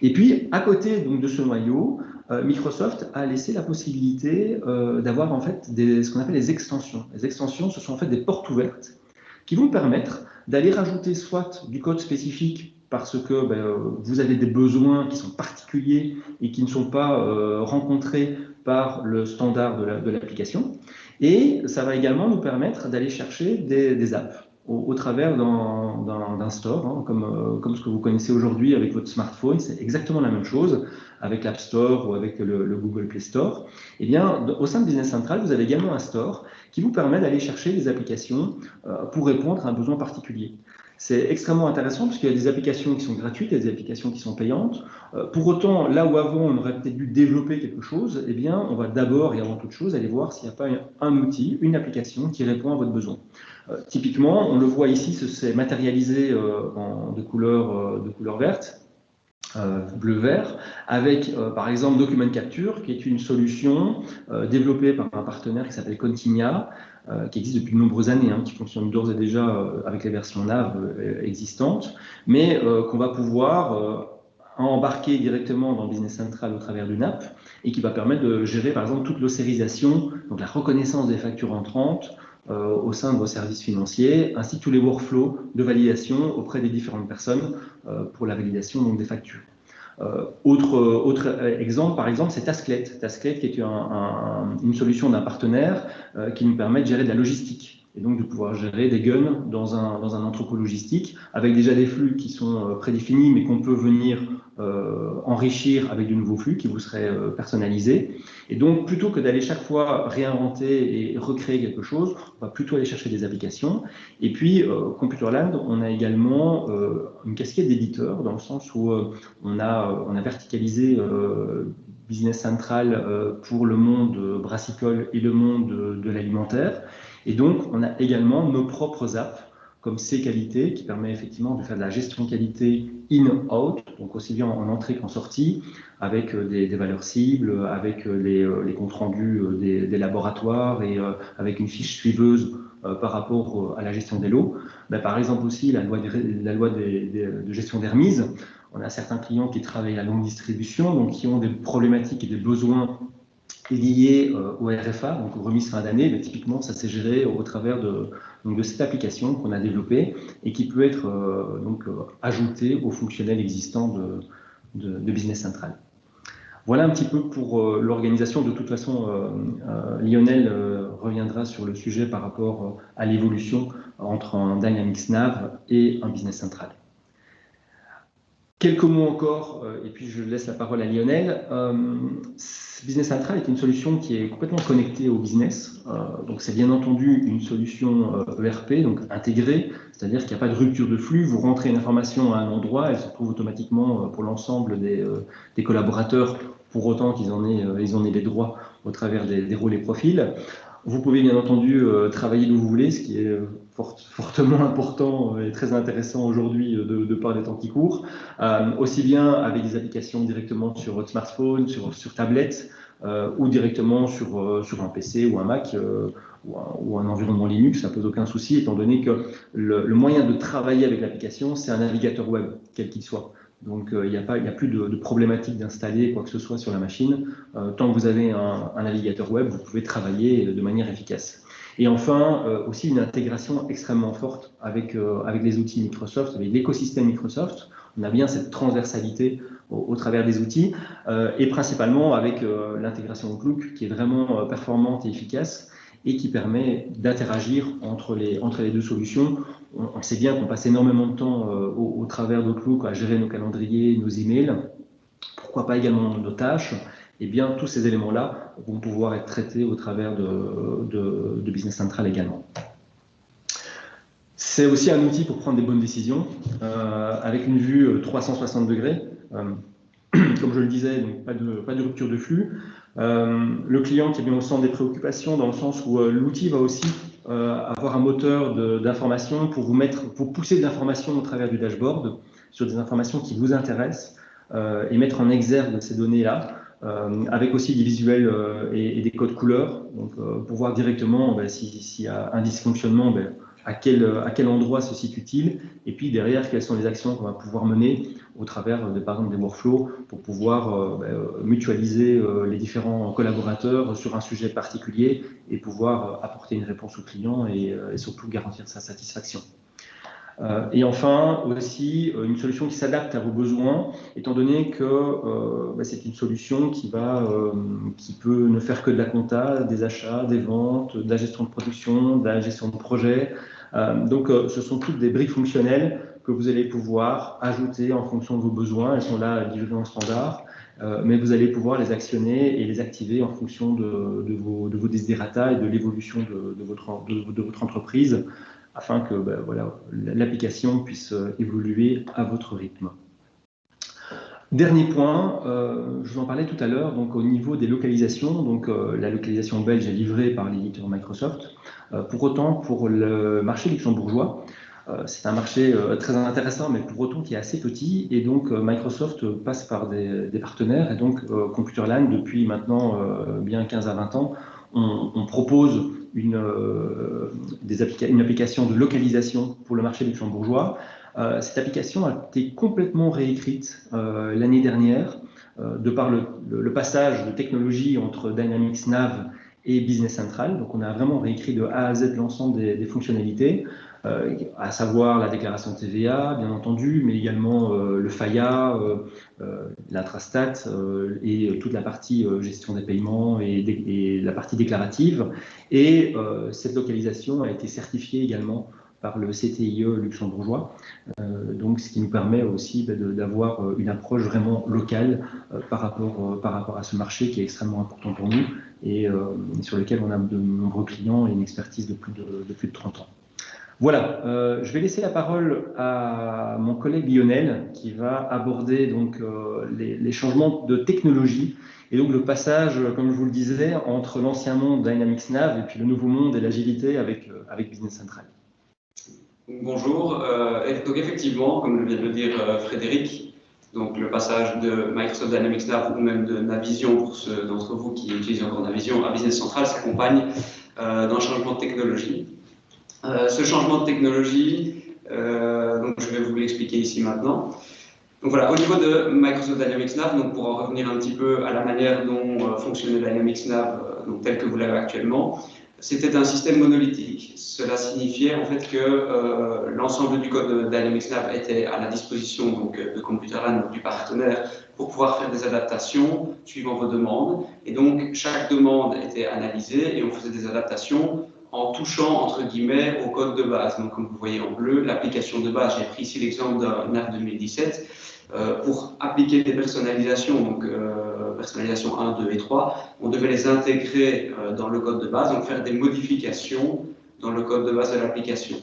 Et puis, à côté donc, de ce noyau, Microsoft a laissé la possibilité d'avoir en fait ce qu'on appelle les extensions. Les extensions, ce sont en fait des portes ouvertes qui vont permettre d'aller rajouter soit du code spécifique parce que vous avez des besoins qui sont particuliers et qui ne sont pas rencontrés par le standard de l'application. Et ça va également nous permettre d'aller chercher des apps au travers d'un store, hein, comme ce que vous connaissez aujourd'hui avec votre smartphone. C'est exactement la même chose avec l'App Store ou avec le Google Play Store. Eh bien, au sein de Business Central, vous avez également un store qui vous permet d'aller chercher des applications pour répondre à un besoin particulier. C'est extrêmement intéressant parce qu'il y a des applications qui sont gratuites et des applications qui sont payantes. Pour autant, là où avant on aurait peut-être dû développer quelque chose, eh bien, on va d'abord et avant toute chose aller voir s'il n'y a pas un outil, une application qui répond à votre besoin. Typiquement, on le voit ici, c'est matérialisé de couleur verte, bleu-vert, avec par exemple Document Capture, qui est une solution développée par un partenaire qui s'appelle Continia, qui existe depuis de nombreuses années, hein, qui fonctionne d'ores et déjà avec les versions NAV existantes, mais qu'on va pouvoir embarquer directement dans Business Central au travers d'une app et qui va permettre de gérer par exemple toute l'ossérisation, donc la reconnaissance des factures entrantes au sein de vos services financiers, ainsi que tous les workflows de validation auprès des différentes personnes pour la validation donc, des factures. Autre exemple, par exemple, c'est Tasklet. Tasklet qui est une solution d'un partenaire qui nous permet de gérer de la logistique et donc de pouvoir gérer des guns dans un entrepôt logistique avec déjà des flux qui sont prédéfinis mais qu'on peut venir enrichir avec de nouveaux flux qui vous seraient personnalisés. Et donc, plutôt que d'aller chaque fois réinventer et recréer quelque chose, on va plutôt aller chercher des applications. Et puis, Computerland, on a également une casquette d'éditeur dans le sens où on a verticalisé Business Central pour le monde brassicole et le monde de l'alimentaire. Et donc, on a également nos propres apps comme C-Qualité, qui permet effectivement de faire de la gestion qualité in-out, donc aussi bien en entrée qu'en sortie, avec des valeurs cibles, avec les comptes rendus des laboratoires et avec une fiche suiveuse par rapport à la gestion des lots. Ben, par exemple aussi, la loi de gestion des remises. On a certains clients qui travaillent à longue distribution, donc qui ont des problématiques et des besoins liés au RFA, donc aux remises fin d'année. Mais typiquement, ça s'est géré au travers de cette application qu'on a développée et qui peut être ajoutée aux fonctionnels existants de Business Central. Voilà un petit peu pour l'organisation. De toute façon, Lionel reviendra sur le sujet par rapport à l'évolution entre un Dynamics Nav et un Business Central. Quelques mots encore, et puis je laisse la parole à Lionel. Business Central est une solution qui est complètement connectée au business. Donc c'est bien entendu une solution ERP, donc intégrée, c'est-à-dire qu'il n'y a pas de rupture de flux. Vous rentrez une information à un endroit, elle se retrouve automatiquement pour l'ensemble des collaborateurs, pour autant qu'ils en aient les droits au travers des rôles et profils. Vous pouvez bien entendu travailler d'où vous voulez, ce qui est fortement important et très intéressant aujourd'hui de par les temps qui courent, aussi bien avec des applications directement sur votre smartphone, sur tablette, ou directement sur un PC ou un Mac ou un environnement Linux, ça ne pose aucun souci, étant donné que le moyen de travailler avec l'application, c'est un navigateur web, quel qu'il soit. Donc, il n'y a plus de problématique d'installer quoi que ce soit sur la machine. Tant que vous avez un navigateur web, vous pouvez travailler de manière efficace. Et enfin, aussi une intégration extrêmement forte avec les outils Microsoft, avec l'écosystème Microsoft. On a bien cette transversalité au travers des outils, et principalement avec l'intégration Outlook, qui est vraiment performante et efficace, et qui permet d'interagir entre les deux solutions. On sait bien qu'on passe énormément de temps au travers d'Outlook à gérer nos calendriers, nos emails, pourquoi pas également nos tâches. Eh bien, tous ces éléments-là vont pouvoir être traités au travers de Business Central également. C'est aussi un outil pour prendre des bonnes décisions, avec une vue 360 degrés. Comme je le disais, donc pas de rupture de flux. Le client qui est bien au centre des préoccupations, dans le sens où l'outil va aussi avoir un moteur d'information pour pousser de l'information au travers du dashboard sur des informations qui vous intéressent et mettre en exergue ces données-là, avec aussi des visuels et des codes couleurs, donc pour voir directement s'il y a un dysfonctionnement, à quel endroit se situe-t-il, et puis derrière, quelles sont les actions qu'on va pouvoir mener au travers, par exemple, des workflows pour pouvoir mutualiser les différents collaborateurs sur un sujet particulier et pouvoir apporter une réponse au client et surtout garantir sa satisfaction. Et enfin, aussi, une solution qui s'adapte à vos besoins, étant donné que c'est une solution qui peut ne faire que de la compta, des achats, des ventes, de la gestion de production, de la gestion de projet. Donc, ce sont toutes des briques fonctionnelles que vous allez pouvoir ajouter en fonction de vos besoins. Elles sont là livrées en standard, mais vous allez pouvoir les actionner et les activer en fonction de vos desiderata et de l'évolution de votre entreprise, afin que voilà, l'application puisse évoluer à votre rythme. Dernier point, je vous en parlais tout à l'heure, donc au niveau des localisations, donc la localisation belge est livrée par l'éditeur Microsoft. Pour autant, pour le marché luxembourgeois, c'est un marché très intéressant, mais pour autant qui est assez petit, et donc Microsoft passe par des partenaires, et donc Computerland, depuis maintenant bien 15 à 20 ans, on propose une application de localisation pour le marché luxembourgeois. Cette application a été complètement réécrite l'année dernière, de par le passage de technologie entre Dynamics Nav et Business Central. Donc on a vraiment réécrit de A à Z l'ensemble des fonctionnalités, à savoir la déclaration TVA, bien entendu, mais également le FAIA, l'intrastat et toute la partie gestion des paiements et la partie déclarative. Et cette localisation a été certifiée également par le CTIE luxembourgeois, donc ce qui nous permet aussi d'avoir une approche vraiment locale par rapport à ce marché qui est extrêmement important pour nous et sur lequel on a de nombreux clients et une expertise de plus de 30 ans. Voilà, je vais laisser la parole à mon collègue Lionel qui va aborder donc les changements de technologie et donc le passage, comme je vous le disais, entre l'ancien monde Dynamics Nav et puis le nouveau monde et l'agilité avec Business Central. Bonjour, donc effectivement, comme vient de le dire Frédéric, donc le passage de Microsoft Dynamics Nav ou même de Navision pour ceux d'entre vous qui utilisent encore Navision à Business Central s'accompagne d'un changement de technologie. Ce changement de technologie, donc je vais vous l'expliquer ici maintenant. Donc voilà, au niveau de Microsoft Dynamics Nav, donc pour en revenir un petit peu à la manière dont fonctionnait Dynamics Nav, donc tel que vous l'avez actuellement, c'était un système monolithique. Cela signifiait en fait que l'ensemble du code de Dynamics Nav était à la disposition donc, de Computerland, du partenaire, pour pouvoir faire des adaptations suivant vos demandes. Et donc chaque demande était analysée et on faisait des adaptations en touchant entre guillemets au code de base. Donc comme vous voyez en bleu, l'application de base, j'ai pris ici l'exemple d'un NAV 2017, pour appliquer des personnalisations, donc personnalisation 1, 2 et 3, on devait les intégrer dans le code de base, donc faire des modifications dans le code de base de l'application.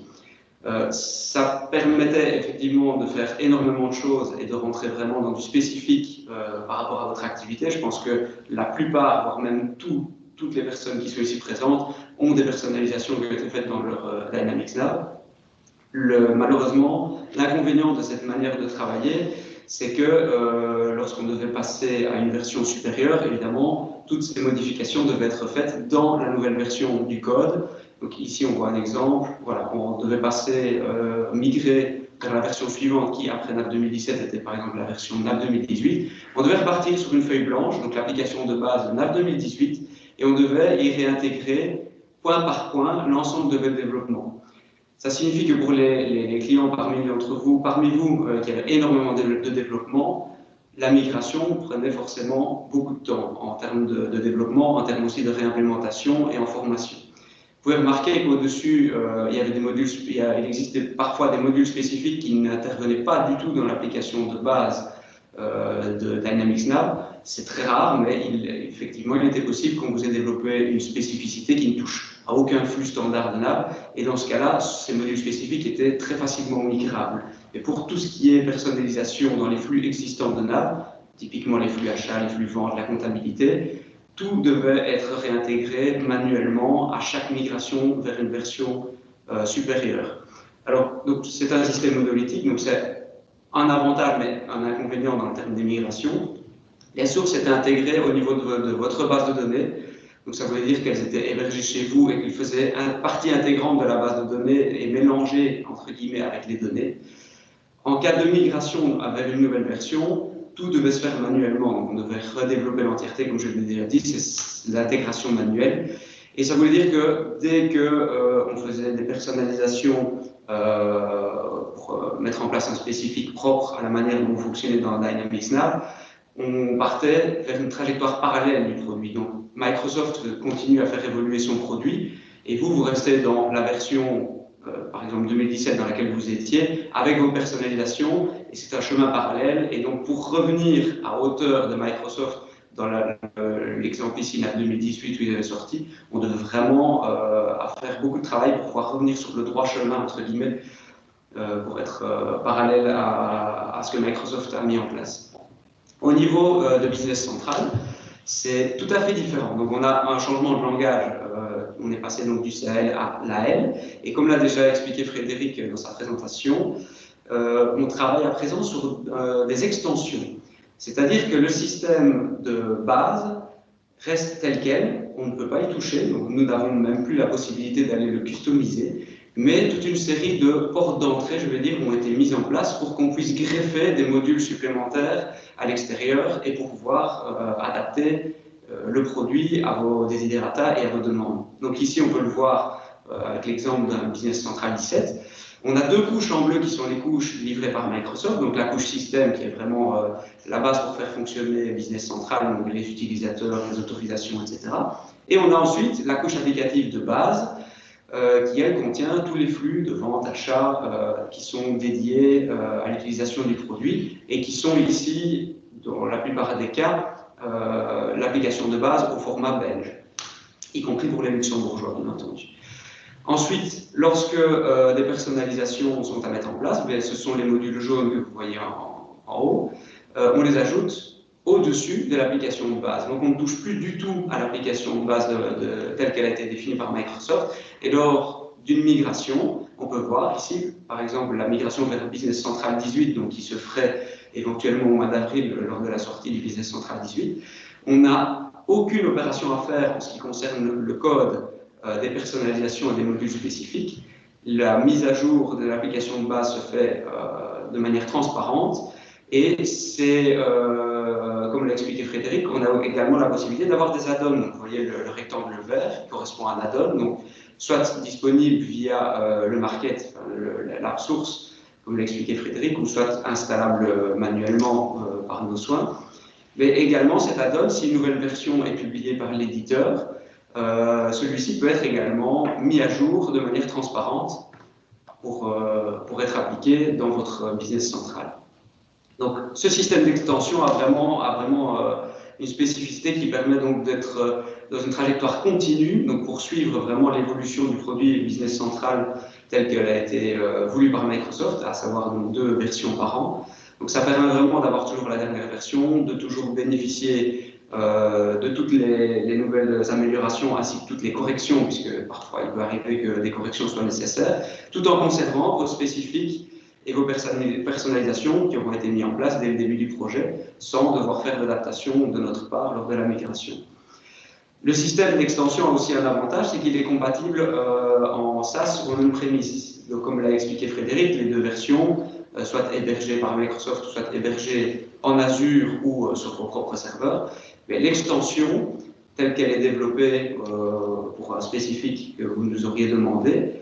Ça permettait effectivement de faire énormément de choses et de rentrer vraiment dans du spécifique par rapport à votre activité. Je pense que la plupart, voire même toutes les personnes qui sont ici présentes ont des personnalisations qui ont été faites dans leur Dynamics Nav. Malheureusement, l'inconvénient de cette manière de travailler, c'est que lorsqu'on devait passer à une version supérieure, évidemment, toutes ces modifications devaient être faites dans la nouvelle version du code. Donc ici, on voit un exemple. Voilà, on devait passer, migrer vers la version suivante qui, après NAV 2017, était par exemple la version NAV 2018. On devait repartir sur une feuille blanche, donc l'application de base de NAV 2018, et on devait y réintégrer point par point l'ensemble de votre développement. Ça signifie que pour les clients parmi vous qui avaient énormément de développement, la migration prenait forcément beaucoup de temps en termes de développement, en termes aussi de réimplémentation et en formation. Vous pouvez remarquer qu'au-dessus, il existait parfois des modules spécifiques qui n'intervenaient pas du tout dans l'application de base de Dynamics Nav. C'est très rare, mais effectivement, il était possible qu'on vous ait développé une spécificité qui ne touche à aucun flux standard de Nav, et dans ce cas-là, ces modules spécifiques étaient très facilement migrables. Et pour tout ce qui est personnalisation dans les flux existants de Nav, typiquement les flux achats, les flux ventes, la comptabilité, tout devait être réintégré manuellement à chaque migration vers une version supérieure. Alors, c'est un système monolithique, donc c'est un avantage, mais un inconvénient dans le terme des migrations. Les sources étaient intégrées au niveau de votre base de données. Donc ça voulait dire qu'elles étaient hébergées chez vous et qu'elles faisaient partie intégrante de la base de données et mélangées, entre guillemets, avec les données. En cas de migration vers une nouvelle version, tout devait se faire manuellement. Donc on devait redévelopper l'entièreté, comme je l'ai déjà dit, c'est l'intégration manuelle. Et ça voulait dire que dès qu'on faisait des personnalisations mettre en place un spécifique propre à la manière dont vous fonctionnez dans Dynamics Nav, on partait vers une trajectoire parallèle du produit. Donc Microsoft continue à faire évoluer son produit et vous restez dans la version, par exemple 2017, dans laquelle vous étiez, avec vos personnalisations, et c'est un chemin parallèle. Et donc pour revenir à hauteur de Microsoft, dans l'exemple ici, la 2018 où il avait sorti, on devait vraiment faire beaucoup de travail pour pouvoir revenir sur le droit chemin, entre guillemets, pour être parallèle à ce que Microsoft a mis en place. Au niveau de Business Central, c'est tout à fait différent. Donc on a un changement de langage, on est passé donc du CL à l'AL, et comme l'a déjà expliqué Frédéric dans sa présentation, on travaille à présent sur des extensions. C'est-à-dire que le système de base reste tel quel, on ne peut pas y toucher, donc nous n'avons même plus la possibilité d'aller le customiser, mais toute une série de portes d'entrée, je vais dire, ont été mises en place pour qu'on puisse greffer des modules supplémentaires à l'extérieur et pour pouvoir adapter le produit à vos desiderata et à vos demandes. Donc ici, on peut le voir avec l'exemple d'un Business Central 17. On a deux couches en bleu qui sont les couches livrées par Microsoft, donc la couche système qui est vraiment la base pour faire fonctionner Business Central, donc les utilisateurs, les autorisations, etc. Et on a ensuite la couche applicative de base qui, elle, contient tous les flux de vente, achat qui sont dédiés à l'utilisation du produit et qui sont ici, dans la plupart des cas, l'application de base au format belge, y compris pour les luxembourgeois, bien entendu. Ensuite, lorsque des personnalisations sont à mettre en place, ce sont les modules jaunes que vous voyez en haut, on les ajoute au-dessus de l'application de base. Donc on ne touche plus du tout à l'application de base telle qu'elle a été définie par Microsoft. Et lors d'une migration, on peut voir ici, par exemple, la migration vers le Business Central 18, donc qui se ferait éventuellement au mois d'avril lors de la sortie du Business Central 18. On n'a aucune opération à faire en ce qui concerne le code des personnalisations et des modules spécifiques. La mise à jour de l'application de base se fait de manière transparente et c'est, comme l'a expliqué Frédéric, on a également la possibilité d'avoir des add-ons. Vous voyez le rectangle vert qui correspond à un add-on, donc soit disponible via le market, l'app source, comme l'a expliqué Frédéric, ou soit installable manuellement par nos soins. Mais également cet add-on, si une nouvelle version est publiée par l'éditeur, celui-ci peut être également mis à jour de manière transparente pour être appliqué dans votre business central. Donc ce système d'extension a vraiment une spécificité qui permet donc d'être dans une trajectoire continue, donc pour suivre vraiment l'évolution du produit business central tel qu'elle a été voulue par Microsoft, à savoir donc 2 versions par an. Donc ça permet vraiment d'avoir toujours la dernière version, de toujours bénéficier de toutes les nouvelles améliorations ainsi que toutes les corrections, puisque parfois il peut arriver que des corrections soient nécessaires, tout en conservant vos spécifiques et vos personnalisations qui auront été mises en place dès le début du projet, sans devoir faire d'adaptation de notre part lors de la migration. Le système d'extension a aussi un avantage, c'est qu'il est compatible en SaaS ou en on-premise. Donc, comme l'a expliqué Frédéric, les 2 versions, soit hébergées par Microsoft, soit hébergées en Azure ou sur vos propres serveurs. Mais l'extension, telle qu'elle est développée pour un spécifique que vous nous auriez demandé,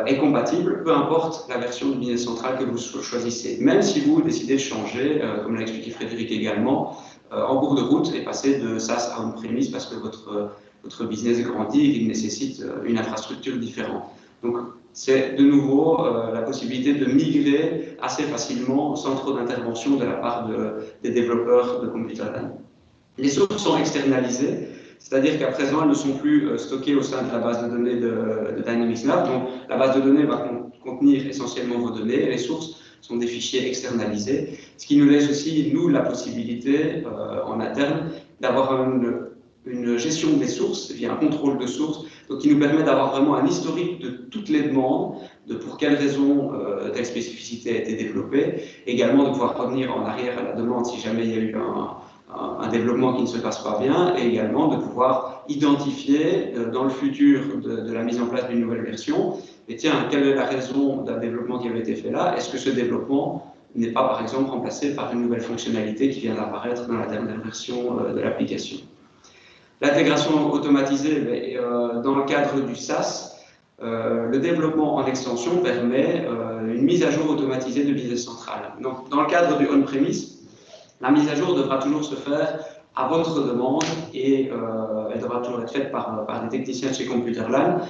est compatible, peu importe la version de Business Central que vous choisissez. Même si vous décidez de changer, comme l'a expliqué Frédéric également, en cours de route et passer de SaaS à on-premise parce que votre business grandit et qu'il nécessite une infrastructure différente. Donc, c'est de nouveau la possibilité de migrer assez facilement, sans trop d'intervention de la part des développeurs de Computerline. Les sources sont externalisées, c'est-à-dire qu'à présent, elles ne sont plus stockées au sein de la base de données de Dynamics Nav. Donc, la base de données va contenir essentiellement vos données et les sources sont des fichiers externalisés, ce qui nous laisse aussi, nous, la possibilité en interne d'avoir une gestion des sources via un contrôle de sources, donc qui nous permet d'avoir vraiment un historique de toutes les demandes, de pour quelles raisons telle spécificité a été développée, également de pouvoir revenir en arrière à la demande si jamais il y a eu un développement qui ne se passe pas bien, et également de pouvoir identifier dans le futur de la mise en place d'une nouvelle version, et tiens, quelle est la raison d'un développement qui avait été fait là? Est-ce que ce développement n'est pas, par exemple, remplacé par une nouvelle fonctionnalité qui vient d'apparaître dans la dernière version de l'application? L'intégration automatisée, dans le cadre du SaaS, le développement en extension permet une mise à jour automatisée de Business Central. Donc, dans le cadre du on-premise, la mise à jour devra toujours se faire à votre demande et elle devra toujours être faite par des techniciens de chez Computerland.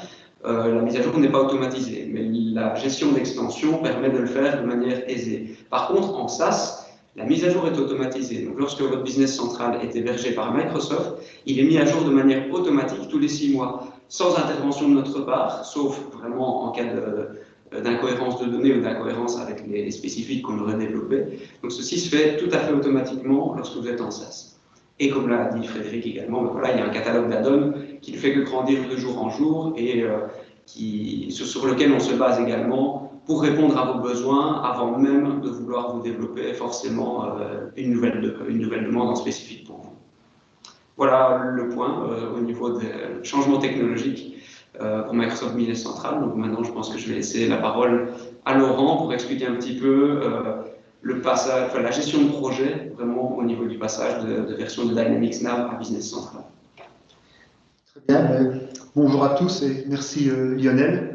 La mise à jour n'est pas automatisée, mais la gestion d'extension permet de le faire de manière aisée. Par contre, en SaaS, la mise à jour est automatisée. Donc, lorsque votre Business Central est hébergé par Microsoft, il est mis à jour de manière automatique tous les 6 mois, sans intervention de notre part, sauf vraiment en cas d'incohérence de données ou d'incohérence avec les spécifiques qu'on aurait développés. Donc, ceci se fait tout à fait automatiquement lorsque vous êtes en SaaS. Et comme l'a dit Frédéric également, ben voilà, il y a un catalogue d'add-ons qui ne fait que grandir de jour en jour et sur lequel on se base également pour répondre à vos besoins avant même de vouloir vous développer forcément une nouvelle demande en spécifique pour vous. Voilà le point au niveau des changements technologiques pour Microsoft Business Central. Donc maintenant, je pense que je vais laisser la parole à Laurent pour expliquer un petit peu le passage, la gestion de projet, vraiment au niveau du passage de version de Dynamics Nav à Business Central. Très bien. Bonjour à tous et merci Lionel.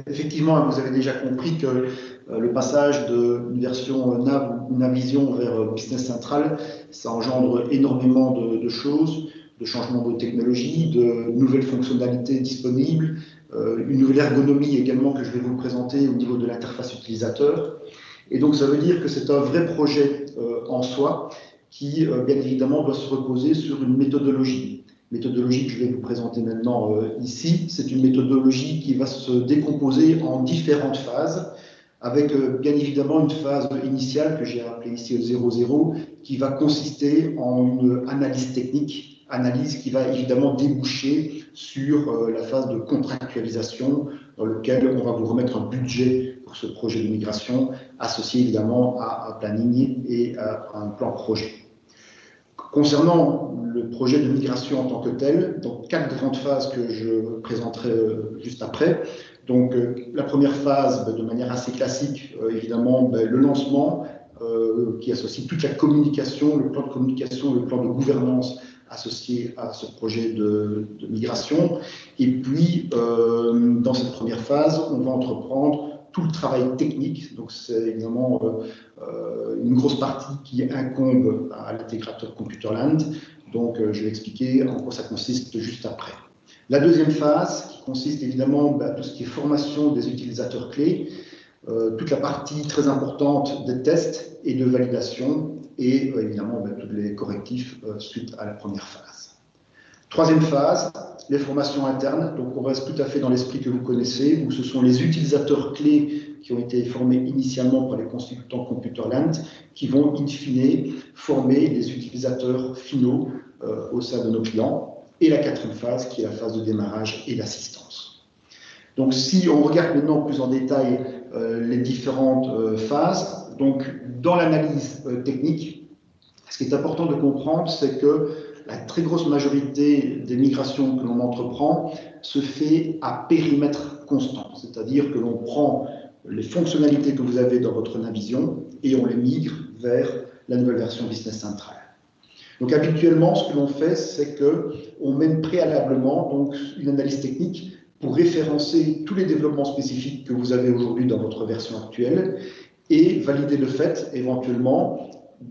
Effectivement, vous avez déjà compris que le passage d'une version Nav ou Navision vers Business Central, ça engendre énormément de choses, de changements de technologie, de nouvelles fonctionnalités disponibles, une nouvelle ergonomie également que je vais vous présenter au niveau de l'interface utilisateur. Et donc, ça veut dire que c'est un vrai projet en soi qui, bien évidemment, doit se reposer sur une méthodologie. Méthodologie que je vais vous présenter maintenant ici, c'est une méthodologie qui va se décomposer en différentes phases, avec bien évidemment une phase initiale que j'ai appelée ici le 0.0, qui va consister en une analyse technique, analyse qui va évidemment déboucher sur la phase de contractualisation, dans lequel on va vous remettre un budget pour ce projet de migration, associé évidemment à un planning et à un plan projet. Concernant le projet de migration en tant que tel, donc 4 grandes phases que je présenterai juste après. Donc la première phase, de manière assez classique, évidemment, le lancement qui associe toute la communication, le plan de communication, le plan de gouvernance associé à ce projet de migration. Et puis, dans cette première phase, on va entreprendre tout le travail technique, donc c'est évidemment une grosse partie qui incombe à l'intégrateur Computerland. Donc je vais expliquer en quoi ça consiste juste après. La deuxième phase, qui consiste évidemment à tout ce qui est formation des utilisateurs clés, toute la partie très importante des tests et de validation, et évidemment tous les correctifs suite à la première phase. Troisième phase, les formations internes. Donc on reste tout à fait dans l'esprit que vous connaissez, où ce sont les utilisateurs clés qui ont été formés initialement par les consultants Computerland qui vont in fine former les utilisateurs finaux au sein de nos clients. Et la quatrième phase qui est la phase de démarrage et d'assistance. Donc si on regarde maintenant plus en détail les différentes phases, donc dans l'analyse technique, ce qui est important de comprendre, c'est que la très grosse majorité des migrations que l'on entreprend se fait à périmètre constant, c'est-à-dire que l'on prend les fonctionnalités que vous avez dans votre Navision et on les migre vers la nouvelle version Business Central. Donc habituellement, ce que l'on fait, c'est qu'on mène préalablement donc, une analyse technique pour référencer tous les développements spécifiques que vous avez aujourd'hui dans votre version actuelle et valider le fait, éventuellement,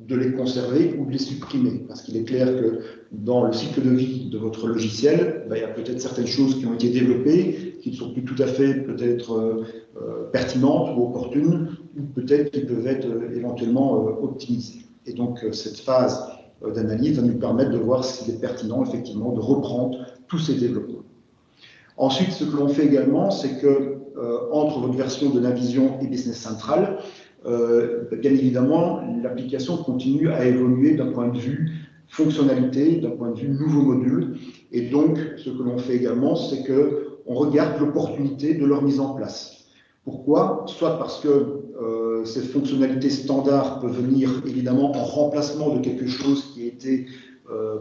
de les conserver ou de les supprimer. Parce qu'il est clair que dans le cycle de vie de votre logiciel, il y a peut-être certaines choses qui ont été développées, qui ne sont plus tout à fait peut-être pertinentes ou opportunes, ou peut-être qui peuvent être éventuellement optimisées. Et donc cette phase d'analyse va nous permettre de voir s'il est pertinent effectivement de reprendre tous ces développements. Ensuite, ce que l'on fait également, c'est que entre votre version de Navision et Business Central, bien évidemment, l'application continue à évoluer d'un point de vue fonctionnalité, d'un point de vue nouveau module. Et donc, ce que l'on fait également, c'est qu'on regarde l'opportunité de leur mise en place. Pourquoi? Soit parce que ces fonctionnalités standards peuvent venir évidemment en remplacement de quelque chose qui a été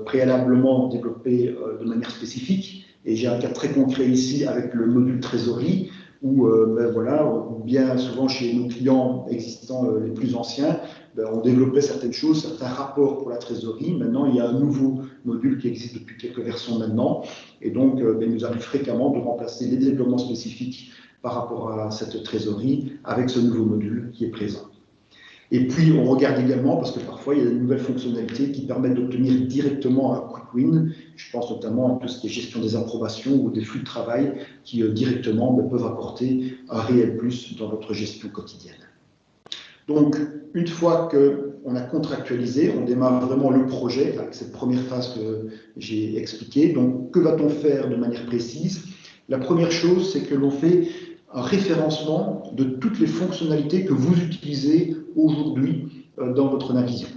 préalablement développé de manière spécifique. Et j'ai un cas très concret ici avec le module trésorerie, où voilà, bien souvent chez nos clients existants les plus anciens, on développait certaines choses, certains rapports pour la trésorerie. Maintenant, il y a un nouveau module qui existe depuis quelques versions maintenant. Et donc, il nous arrive fréquemment de remplacer les développements spécifiques par rapport à cette trésorerie avec ce nouveau module qui est présent. Et puis, on regarde également, parce que parfois, il y a de nouvelles fonctionnalités qui permettent d'obtenir directement un quick win. Je pense notamment à tout ce qui est gestion des approbations ou des flux de travail qui, directement, peuvent apporter un réel plus dans votre gestion quotidienne. Donc, une fois qu'on a contractualisé, on démarre vraiment le projet avec cette première phase que j'ai expliquée. Donc, que va-t-on faire de manière précise? La première chose, c'est que l'on fait un référencement de toutes les fonctionnalités que vous utilisez aujourd'hui dans votre Navision.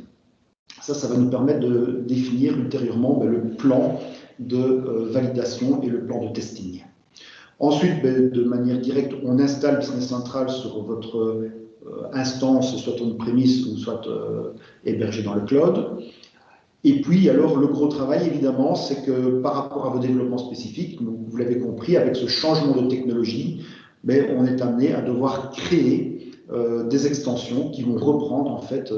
Ça va nous permettre de définir ultérieurement le plan de validation et le plan de testing. Ensuite, de manière directe, on installe Business Central sur votre instance, soit on-premise ou soit hébergée dans le cloud. Et puis, alors, le gros travail, évidemment, c'est que par rapport à vos développements spécifiques, vous l'avez compris, avec ce changement de technologie, on est amené à devoir créer des extensions qui vont reprendre en fait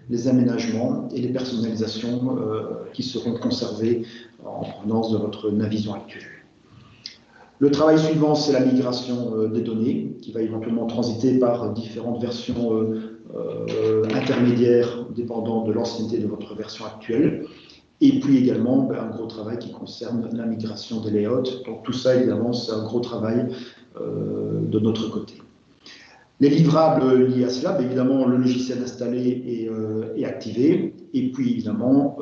les aménagements et les personnalisations qui seront conservées en provenance de votre Navision actuelle. Le travail suivant, c'est la migration des données, qui va éventuellement transiter par différentes versions intermédiaires dépendant de l'ancienneté de votre version actuelle. Et puis également, un gros travail qui concerne la migration des layouts. Donc tout ça, évidemment, c'est un gros travail de notre côté. Les livrables liés à cela, évidemment, le logiciel installé et activé. Et puis, évidemment,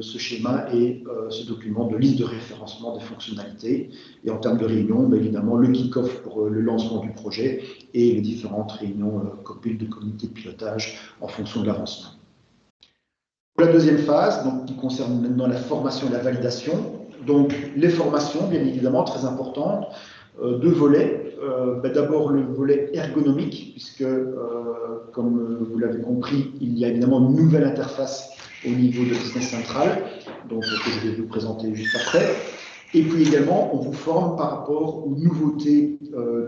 ce schéma et ce document de liste de référencement des fonctionnalités. Et en termes de réunion, évidemment, le kick-off pour le lancement du projet et les différentes réunions copiles de comité de pilotage en fonction de l'avancement. Pour la deuxième phase, donc, qui concerne maintenant la formation et la validation, donc les formations, bien évidemment, très importantes, deux volets. D'abord le volet ergonomique, puisque, comme vous l'avez compris, il y a évidemment une nouvelle interface au niveau de Business Central, donc que je vais vous présenter juste après. Et puis également, on vous forme par rapport aux nouveautés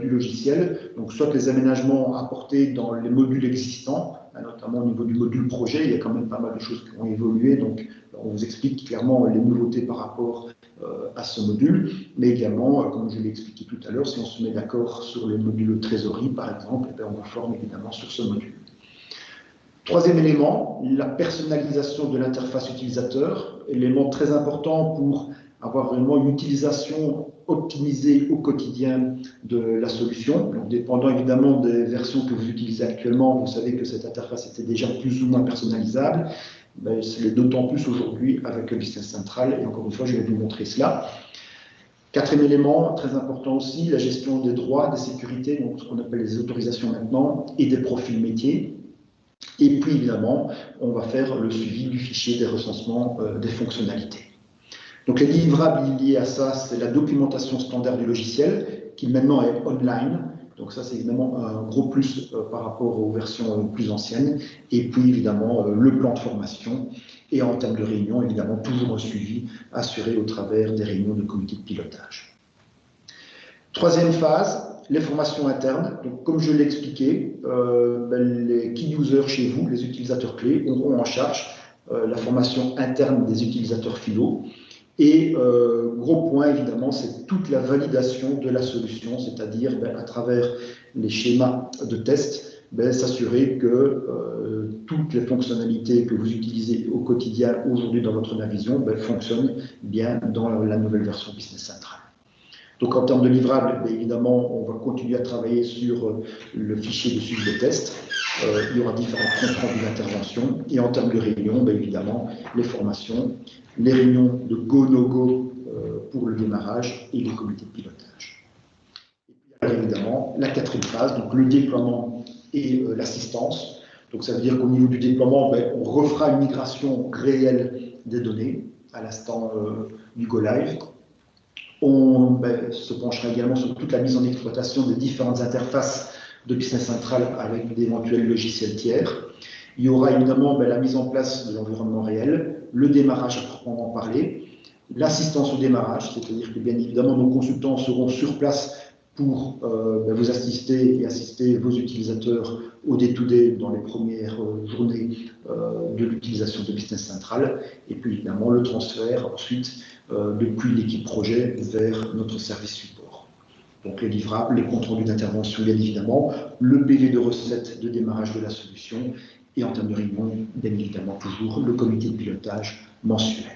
du logiciel, donc soit les aménagements apportés dans les modules existants, notamment au niveau du module projet, il y a quand même pas mal de choses qui ont évolué, donc on vous explique clairement les nouveautés par rapport à ce module, mais également, comme je l'ai expliqué tout à l'heure, si on se met d'accord sur le module trésorerie, par exemple, on vous forme évidemment sur ce module. Troisième élément, la personnalisation de l'interface utilisateur, élément très important pour avoir vraiment une utilisation optimisée au quotidien de la solution. Donc, dépendant évidemment des versions que vous utilisez actuellement, vous savez que cette interface était déjà plus ou moins personnalisable. C'est d'autant plus aujourd'hui avec le Business Central, et encore une fois, je vais vous montrer cela. Quatrième élément, très important aussi, la gestion des droits, des sécurités, donc ce qu'on appelle les autorisations maintenant, et des profils métiers. Et puis évidemment, on va faire le suivi du fichier des recensements des fonctionnalités. Donc les livrables liés à ça, c'est la documentation standard du logiciel, qui maintenant est online. Donc ça, c'est évidemment un gros plus par rapport aux versions plus anciennes. Et puis évidemment, le plan de formation. Et en termes de réunion, évidemment, toujours un suivi assuré au travers des réunions de comité de pilotage. Troisième phase, les formations internes. Donc, comme je l'ai expliqué, les key users chez vous, les utilisateurs clés, auront en charge la formation interne des utilisateurs finaux. Et gros point, évidemment, c'est toute la validation de la solution, c'est-à-dire à travers les schémas de test, s'assurer que toutes les fonctionnalités que vous utilisez au quotidien aujourd'hui dans votre Navision fonctionnent bien dans la nouvelle version Business Central. Donc en termes de livrables, évidemment, on va continuer à travailler sur le fichier de suivi de test. Il y aura différents comptes rendus d'intervention. Et en termes de réunions, évidemment, les formations, les réunions de go-no-go pour le démarrage et les comités de pilotage. Et puis évidemment, la quatrième phase, donc le déploiement et l'assistance. Donc ça veut dire qu'au niveau du déploiement, on refera une migration réelle des données à l'instant du go-live. On se penchera également sur toute la mise en exploitation des différentes interfaces de Business Central avec d'éventuels logiciels tiers. Il y aura évidemment la mise en place de l'environnement réel, le démarrage à proprement parler, l'assistance au démarrage, c'est-à-dire que bien évidemment nos consultants seront sur place pour vous assister et assister vos utilisateurs au day-to-day dans les premières journées de l'utilisation de Business Central, et puis évidemment le transfert ensuite depuis l'équipe projet vers notre service support. Donc les livrables, les comptes rendus d'intervention bien évidemment, le PV de recette de démarrage de la solution, et en termes de réunion, bien évidemment toujours le comité de pilotage mensuel.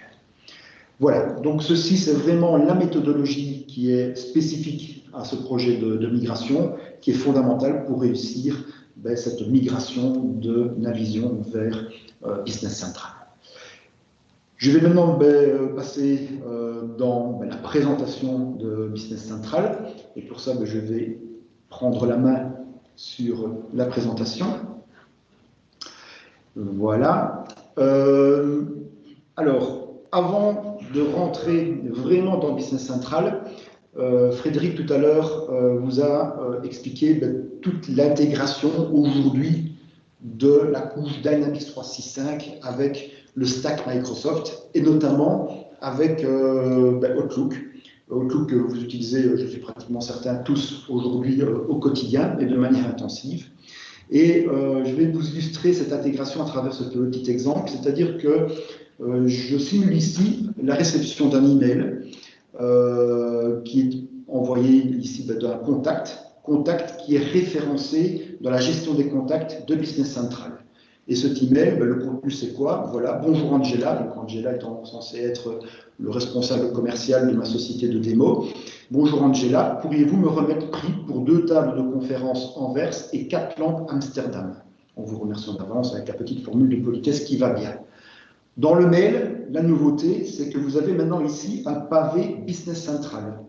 Voilà, donc ceci c'est vraiment la méthodologie qui est spécifique à ce projet de migration, qui est fondamentale pour réussir cette migration de Navision vers Business Central. Je vais maintenant passer dans la présentation de Business Central, et pour ça je vais prendre la main sur la présentation. Voilà. Alors, avant de rentrer vraiment dans Business Central, Frédéric tout à l'heure vous a expliqué toute l'intégration aujourd'hui de la couche Dynamics 365 avec le stack Microsoft et notamment avec Outlook. Outlook que vous utilisez, je suis pratiquement certain, tous aujourd'hui au quotidien et de manière intensive. Et je vais vous illustrer cette intégration à travers ce petit exemple, c'est-à-dire que je simule ici la réception d'un email qui est envoyé ici d'un contact qui est référencé dans la gestion des contacts de Business Central. Et cet email, le contenu c'est quoi? Voilà, bonjour Angela, donc Angela étant censé être le responsable commercial de ma société de démo. Bonjour Angela, pourriez-vous me remettre prix pour 2 tables de conférence Anvers et 4 lampes Amsterdam? En vous remerciant d'avance avec la petite formule de politesse qui va bien. Dans le mail, la nouveauté, c'est que vous avez maintenant ici un pavé Business Central.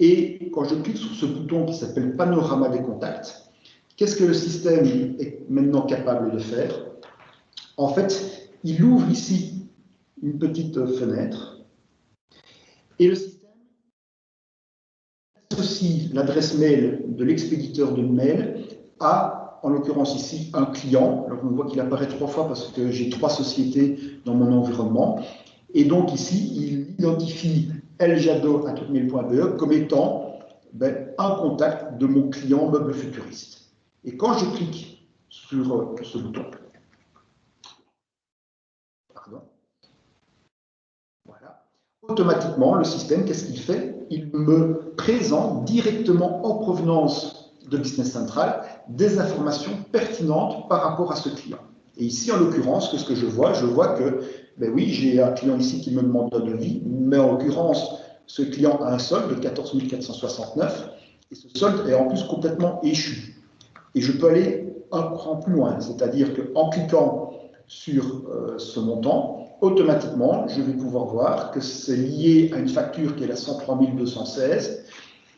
Et quand je clique sur ce bouton qui s'appelle Panorama des contacts, qu'est-ce que le système est maintenant capable de faire? En fait, il ouvre ici une petite fenêtre et le système associe l'adresse mail de l'expéditeur de mail à, en l'occurrence ici, un client. Alors on voit qu'il apparaît 3 fois parce que j'ai 3 sociétés dans mon environnement. Et donc ici, il identifie eljado@hotmail.be comme étant un contact de mon client meuble futuriste. Et quand je clique sur ce bouton, voilà, automatiquement, le système, qu'est-ce qu'il fait? Il me présente directement en provenance de Business Central des informations pertinentes par rapport à ce client. Et ici, en l'occurrence, qu'est-ce que je vois? Je vois que, oui, j'ai un client ici qui me demande un devis, mais en l'occurrence, ce client a un solde de 14 469, et ce solde est en plus complètement échu. Et je peux aller un cran plus loin, c'est-à-dire qu'en cliquant sur ce montant, automatiquement, je vais pouvoir voir que c'est lié à une facture qui est la 103 216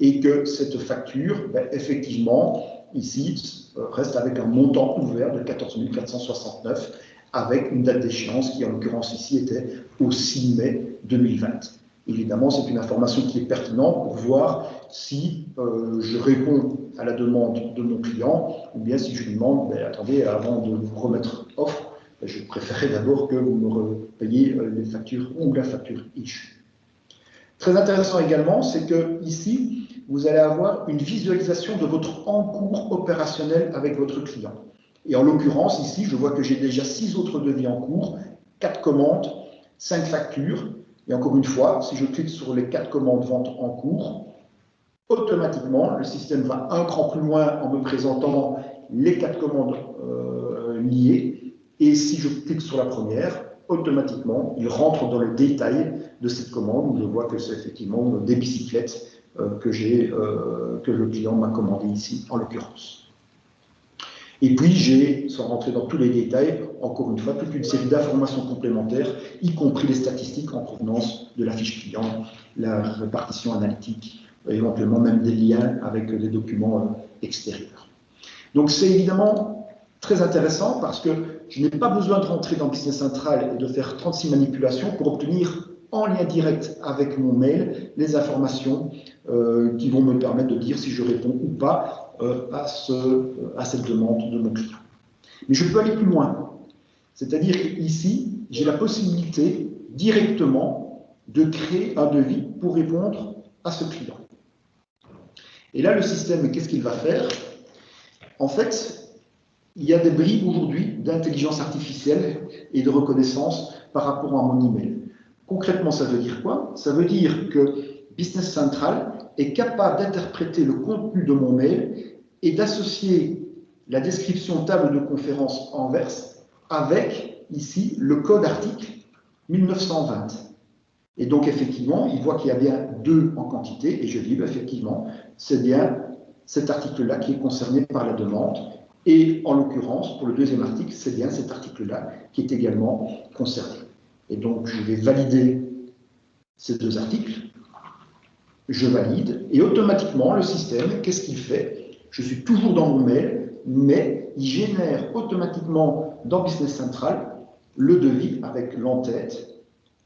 et que cette facture, effectivement, ici, reste avec un montant ouvert de 14 469 avec une date d'échéance qui, en l'occurrence ici, était au 6 mai 2020. Évidemment, c'est une information qui est pertinente pour voir si je réponds à la demande de mon client ou bien si je lui demande, attendez, avant de vous remettre offre, je préférerais d'abord que vous me payiez les factures ou la facture issue. Très intéressant également, c'est que ici, vous allez avoir une visualisation de votre encours opérationnel avec votre client. Et en l'occurrence, ici, je vois que j'ai déjà 6 autres devis en cours, 4 commandes, 5 factures. Et encore une fois, si je clique sur les 4 commandes vente en cours, automatiquement, le système va un cran plus loin en me présentant les 4 commandes liées. Et si je clique sur la première, automatiquement, il rentre dans le détail de cette commande où je vois que c'est effectivement des bicyclettes que le client m'a commandé ici, en l'occurrence. Et puis, j'ai, sans rentrer dans tous les détails, encore une fois, toute une série d'informations complémentaires, y compris les statistiques en provenance de la fiche client, la répartition analytique, éventuellement même des liens avec des documents extérieurs. Donc, c'est évidemment très intéressant parce que je n'ai pas besoin de rentrer dans Business Central et de faire 36 manipulations pour obtenir en lien direct avec mon mail les informations qui vont me permettre de dire si je réponds ou pas à cette demande de mon client. Mais je peux aller plus loin. C'est-à-dire qu'ici, j'ai la possibilité directement de créer un devis pour répondre à ce client. Et là, le système, qu'est-ce qu'il va faire? En fait, il y a des bribes aujourd'hui d'intelligence artificielle et de reconnaissance par rapport à mon email. Concrètement, ça veut dire quoi? Ça veut dire que Business Central est capable d'interpréter le contenu de mon mail et d'associer la description table de conférence en verse avec, ici, le code article 1920. Et donc, effectivement, il voit qu'il y a bien 2 en quantité, et je dis, effectivement, c'est bien cet article-là qui est concerné par la demande. Et en l'occurrence, pour le deuxième article, c'est bien cet article-là qui est également concerné. Et donc, je vais valider ces 2 articles. Je valide, et automatiquement, le système, qu'est-ce qu'il fait? Je suis toujours dans mon mail, mais il génère automatiquement dans Business Central le devis avec l'en-tête,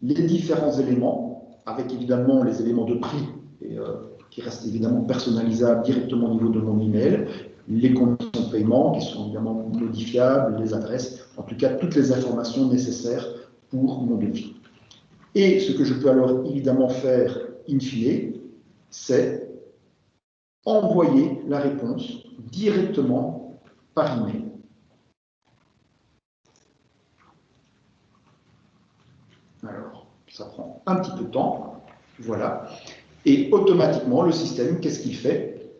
les différents éléments, avec évidemment les éléments de prix, et, qui restent évidemment personnalisables directement au niveau de mon email, les conditions de paiement qui sont évidemment modifiables, les adresses, en tout cas toutes les informations nécessaires pour mon devis. Et ce que je peux alors évidemment faire in fine, c'est envoyer la réponse directement par email. Alors, ça prend un petit peu de temps, voilà. Et automatiquement, le système, qu'est-ce qu'il fait?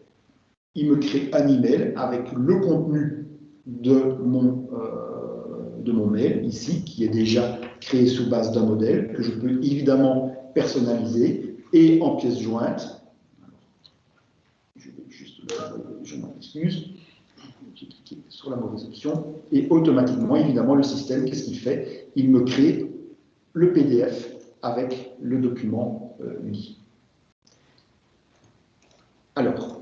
Il me crée un email avec le contenu de mon mail, ici, qui est déjà créé sous base d'un modèle, que je peux évidemment personnaliser, et en pièce jointe. Je vais juste je m'en excuse, j'ai cliqué sur la mauvaise option, et automatiquement, évidemment, le système, qu'est-ce qu'il fait? Il me crée le PDF avec le document uni. Alors,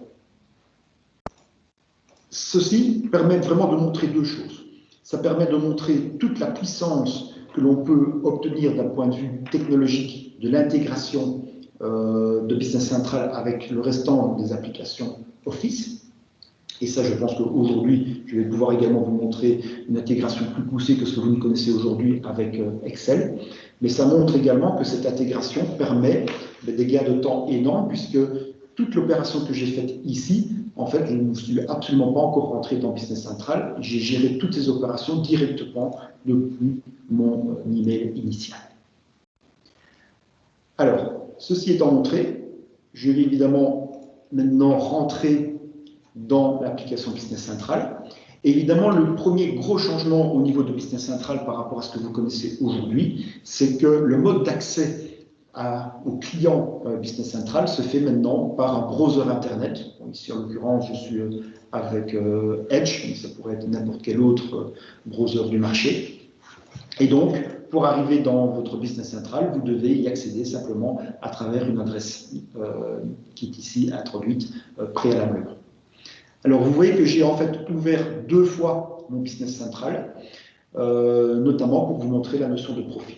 ceci permet vraiment de montrer 2 choses. Ça permet de montrer toute la puissance que l'on peut obtenir d'un point de vue technologique de l'intégration de Business Central avec le restant des applications Office. Et ça, je pense qu'aujourd'hui, je vais pouvoir également vous montrer une intégration plus poussée que ce que vous ne connaissez aujourd'hui avec Excel. Mais ça montre également que cette intégration permet des gains de temps énormes, puisque toute l'opération que j'ai faite ici, en fait, je ne suis absolument pas encore rentré dans Business Central. J'ai géré toutes ces opérations directement depuis mon email initial. Alors, ceci étant montré, je vais évidemment maintenant rentrer dans l'application Business Central. Et évidemment, le premier gros changement au niveau de Business Central par rapport à ce que vous connaissez aujourd'hui, c'est que le mode d'accès au client Business Central se fait maintenant par un browser Internet. Bon, ici, en l'occurrence, je suis avec Edge, mais ça pourrait être n'importe quel autre browser du marché. Et donc, pour arriver dans votre Business Central, vous devez y accéder simplement à travers une adresse qui est ici introduite préalablement. Alors, vous voyez que j'ai en fait ouvert 2 fois mon Business Central, notamment pour vous montrer la notion de profil.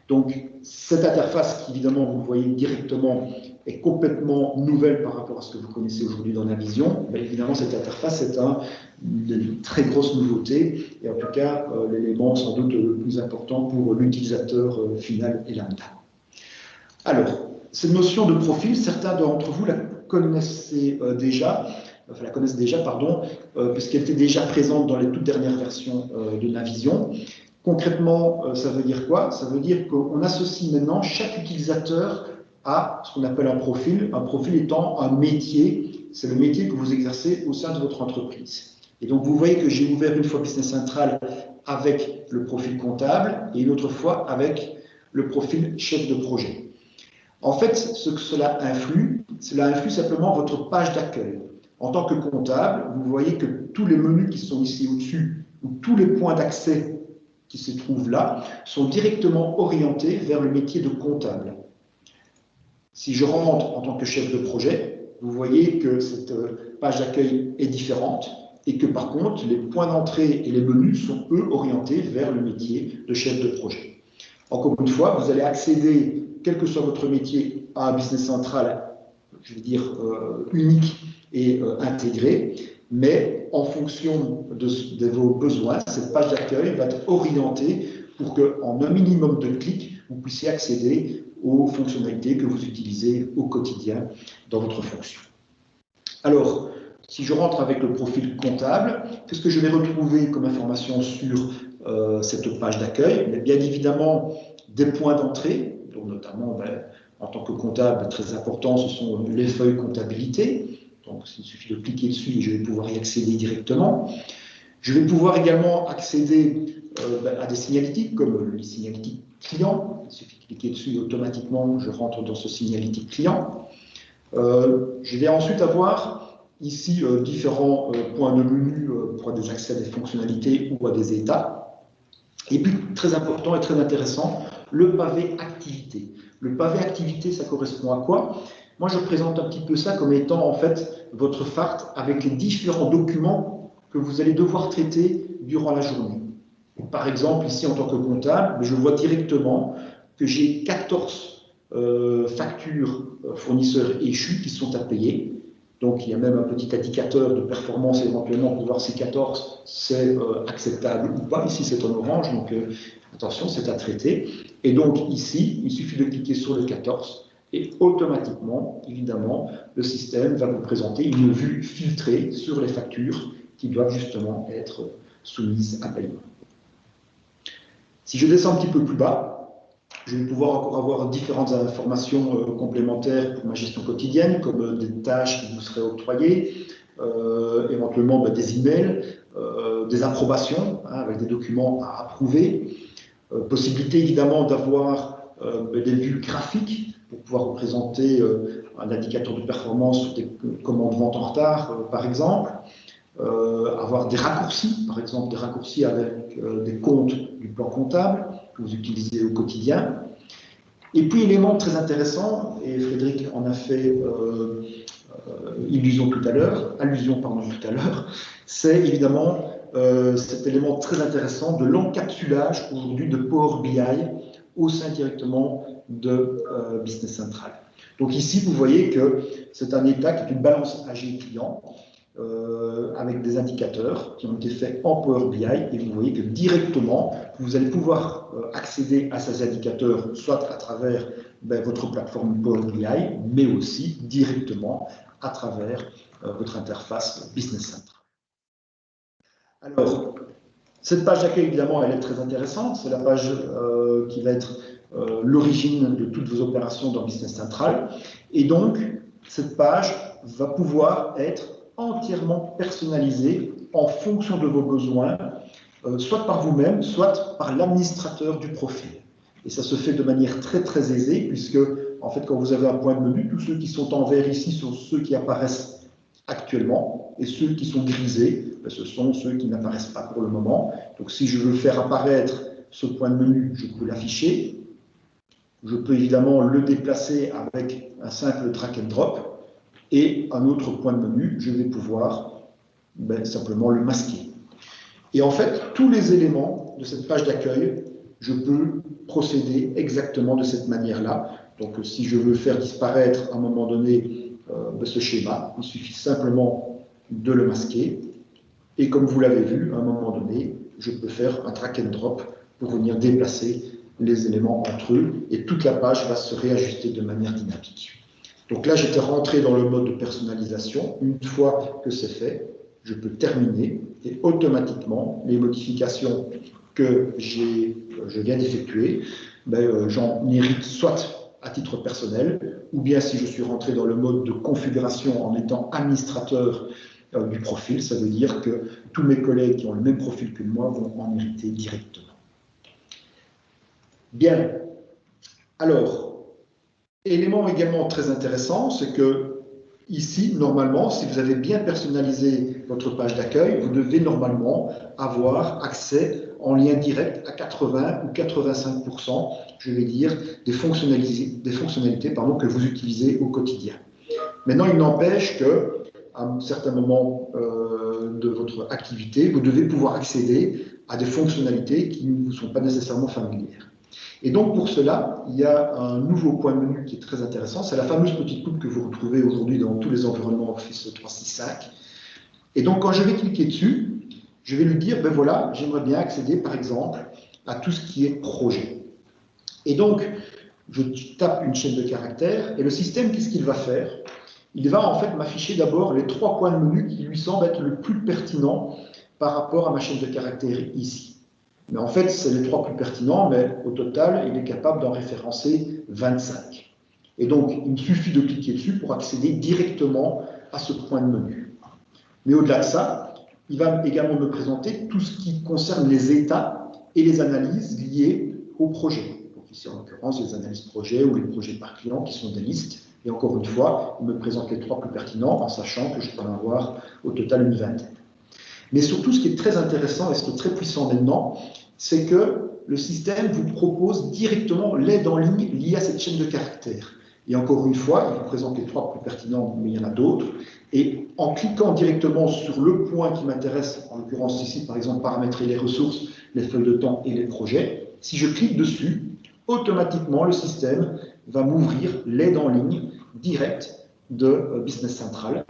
Donc, cette interface, qui évidemment, vous le voyez directement, est complètement nouvelle par rapport à ce que vous connaissez aujourd'hui dans Navision. Mais évidemment, cette interface est une très grosse nouveauté, et en tout cas, l'élément sans doute le plus important pour l'utilisateur final et lambda. Alors, cette notion de profil, certains d'entre vous la connaissent déjà, puisqu'elle était déjà présente dans les toutes dernières versions de Navision. Concrètement, ça veut dire quoi? Ça veut dire qu'on associe maintenant chaque utilisateur à ce qu'on appelle un profil étant un métier, c'est le métier que vous exercez au sein de votre entreprise. Et donc, vous voyez que j'ai ouvert une fois Business Central avec le profil comptable et une autre fois avec le profil chef de projet. En fait, ce que cela influe simplement votre page d'accueil. En tant que comptable, vous voyez que tous les menus qui sont ici au-dessus, ou tous les points d'accès qui se trouvent là, sont directement orientés vers le métier de comptable. Si je rentre en tant que chef de projet, vous voyez que cette page d'accueil est différente et que par contre, les points d'entrée et les menus sont eux orientés vers le métier de chef de projet. Encore une fois, vous allez accéder, quel que soit votre métier, à un Business Central, je vais dire, unique et intégré, mais en fonction de vos besoins, cette page d'accueil va être orientée pour qu'en un minimum de clics, vous puissiez accéder aux fonctionnalités que vous utilisez au quotidien dans votre fonction. Alors, si je rentre avec le profil comptable, qu'est-ce que je vais retrouver comme information sur cette page d'accueil? Bien évidemment, des points d'entrée, donc notamment en tant que comptable, très important, ce sont les feuilles comptabilité. Donc, il suffit de cliquer dessus et je vais pouvoir y accéder directement. Je vais pouvoir également accéder à des signalétiques, comme les signalétiques clients. Il suffit de cliquer dessus et automatiquement, je rentre dans ce signalétique client. Je vais ensuite avoir ici différents points de menu pour des accès à des fonctionnalités ou à des états. Et puis, très important et très intéressant, le pavé activité. Le pavé activité, ça correspond à quoi? Moi, je présente un petit peu ça comme étant en fait votre FART avec les différents documents que vous allez devoir traiter durant la journée. Par exemple, ici, en tant que comptable, je vois directement que j'ai 14 factures fournisseurs échus qui sont à payer. Donc, il y a même un petit indicateur de performance éventuellement pour voir si 14 c'est acceptable ou pas. Ici, c'est en orange, donc attention, c'est à traiter. Et donc, ici, il suffit de cliquer sur le 14 et automatiquement, évidemment, le système va vous présenter une vue filtrée sur les factures qui doivent justement être soumises à paiement. Si je descends un petit peu plus bas, je vais pouvoir encore avoir différentes informations complémentaires pour ma gestion quotidienne, comme des tâches qui vous seraient octroyées, éventuellement des emails, des approbations avec des documents à approuver, possibilité évidemment d'avoir des vues graphiques pour pouvoir représenter un indicateur de performance sur des commandes vente en retard, par exemple. Avoir des raccourcis, par exemple des raccourcis avec des comptes du plan comptable que vous utilisez au quotidien. Et puis, élément très intéressant, et Frédéric en a fait allusion tout à l'heure, c'est évidemment cet élément très intéressant de l'encapsulage aujourd'hui de Power BI au sein directement de Business Central. Donc ici, vous voyez que c'est un état qui est une balance AG client, avec des indicateurs qui ont été faits en Power BI et vous voyez que directement vous allez pouvoir accéder à ces indicateurs soit à travers votre plateforme Power BI mais aussi directement à travers votre interface Business Central. Alors, cette page d'accueil évidemment elle est très intéressante, c'est la page qui va être l'origine de toutes vos opérations dans Business Central et donc cette page va pouvoir être entièrement personnalisé en fonction de vos besoins, soit par vous-même, soit par l'administrateur du profil. Et ça se fait de manière très très aisée, puisque en fait quand vous avez un point de menu, tous ceux qui sont en vert ici sont ceux qui apparaissent actuellement, et ceux qui sont grisés, ce sont ceux qui n'apparaissent pas pour le moment. Donc si je veux faire apparaître ce point de menu, je peux l'afficher. Je peux évidemment le déplacer avec un simple drag and drop. Et un autre point de menu, je vais pouvoir simplement le masquer. Et en fait, tous les éléments de cette page d'accueil, je peux procéder exactement de cette manière-là. Donc, si je veux faire disparaître à un moment donné ce schéma, il suffit simplement de le masquer. Et comme vous l'avez vu, à un moment donné, je peux faire un drag and drop pour venir déplacer les éléments entre eux. Et toute la page va se réajuster de manière dynamique. Donc là, j'étais rentré dans le mode de personnalisation. Une fois que c'est fait, je peux terminer et automatiquement, les modifications que je viens d'effectuer, j'en hérite soit à titre personnel, ou bien si je suis rentré dans le mode de configuration en étant administrateur du profil, ça veut dire que tous mes collègues qui ont le même profil que moi vont en hériter directement. Bien. Alors, élément également très intéressant, c'est que ici, normalement, si vous avez bien personnalisé votre page d'accueil, vous devez normalement avoir accès en lien direct à 80 ou 85%, je vais dire, des fonctionnalités que vous utilisez au quotidien. Maintenant, il n'empêche qu'à un certain moment de votre activité, vous devez pouvoir accéder à des fonctionnalités qui ne vous sont pas nécessairement familières. Et donc, pour cela, il y a un nouveau point de menu qui est très intéressant. C'est la fameuse petite coupe que vous retrouvez aujourd'hui dans tous les environnements Office 365. Et donc, quand je vais cliquer dessus, je vais lui dire, voilà, j'aimerais bien accéder, par exemple, à tout ce qui est projet. Et donc, je tape une chaîne de caractères, et le système, qu'est-ce qu'il va faire? il va en fait m'afficher d'abord les 3 points de menu qui lui semblent être le plus pertinents par rapport à ma chaîne de caractères ici. Mais en fait, c'est les 3 plus pertinents, mais au total, il est capable d'en référencer 25. Et donc, il me suffit de cliquer dessus pour accéder directement à ce point de menu. Mais au-delà de ça, il va également me présenter tout ce qui concerne les états et les analyses liées au projet. Donc ici, en l'occurrence, les analyses projet ou les projets par client qui sont des listes. Et encore une fois, il me présente les 3 plus pertinents en sachant que je peux en avoir au total une vingtaine. Mais surtout, ce qui est très intéressant et ce qui est très puissant maintenant, c'est que le système vous propose directement l'aide en ligne liée à cette chaîne de caractères. Et encore une fois, il vous présente les 3 plus pertinents, mais il y en a d'autres. Et en cliquant directement sur le point qui m'intéresse, en l'occurrence ici, par exemple, paramétrer les ressources, les feuilles de temps et les projets, si je clique dessus, automatiquement, le système va m'ouvrir l'aide en ligne directe de Business Central,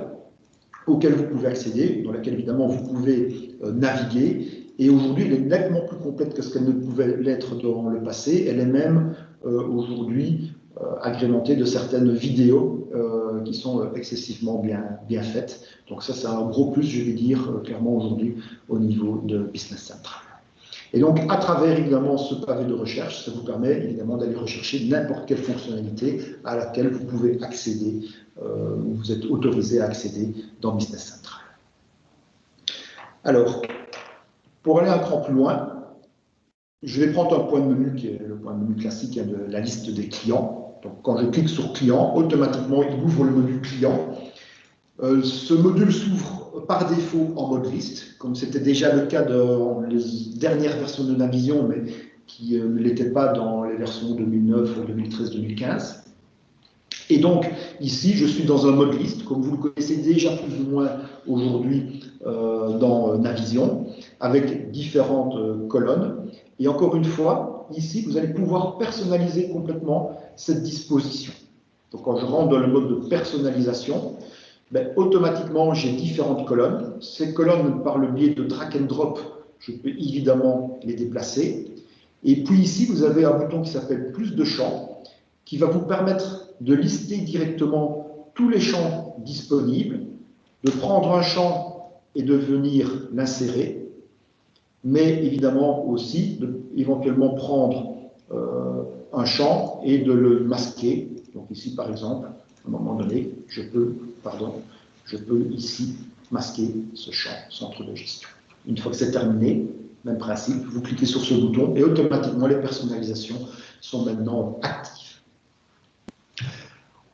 auquel vous pouvez accéder, dans laquelle évidemment vous pouvez naviguer. Et aujourd'hui, elle est nettement plus complète que ce qu'elle ne pouvait l'être dans le passé. Elle est même aujourd'hui agrémentée de certaines vidéos qui sont excessivement bien faites. Donc ça, c'est un gros plus, je vais dire, clairement aujourd'hui au niveau de Business Central. Et donc, à travers évidemment ce pavé de recherche, ça vous permet évidemment d'aller rechercher n'importe quelle fonctionnalité à laquelle vous pouvez accéder, vous êtes autorisé à accéder dans Business Central. Alors, pour aller un cran plus loin, je vais prendre un point de menu qui est le point de menu classique de la liste des clients. Donc, quand je clique sur client, automatiquement, il ouvre le menu client. Ce module s'ouvre par défaut en mode liste, comme c'était déjà le cas dans les dernières versions de Navision, mais qui ne l'était pas dans les versions 2009, 2013, 2015. Et donc, ici, je suis dans un mode liste, comme vous le connaissez déjà plus ou moins aujourd'hui dans Navision, avec différentes colonnes. Et encore une fois, ici, vous allez pouvoir personnaliser complètement cette disposition. Donc, quand je rentre dans le mode de personnalisation, automatiquement, j'ai différentes colonnes. Ces colonnes, par le biais de drag and drop, je peux évidemment les déplacer. Et puis ici, vous avez un bouton qui s'appelle « Plus de champs » qui va vous permettre de lister directement tous les champs disponibles, de prendre un champ et de venir l'insérer, mais évidemment aussi de éventuellement prendre un champ et de le masquer. Donc ici, par exemple, à un moment donné, je peux ici masquer ce champ centre de gestion. Une fois que c'est terminé, même principe, vous cliquez sur ce bouton et automatiquement les personnalisations sont maintenant actives.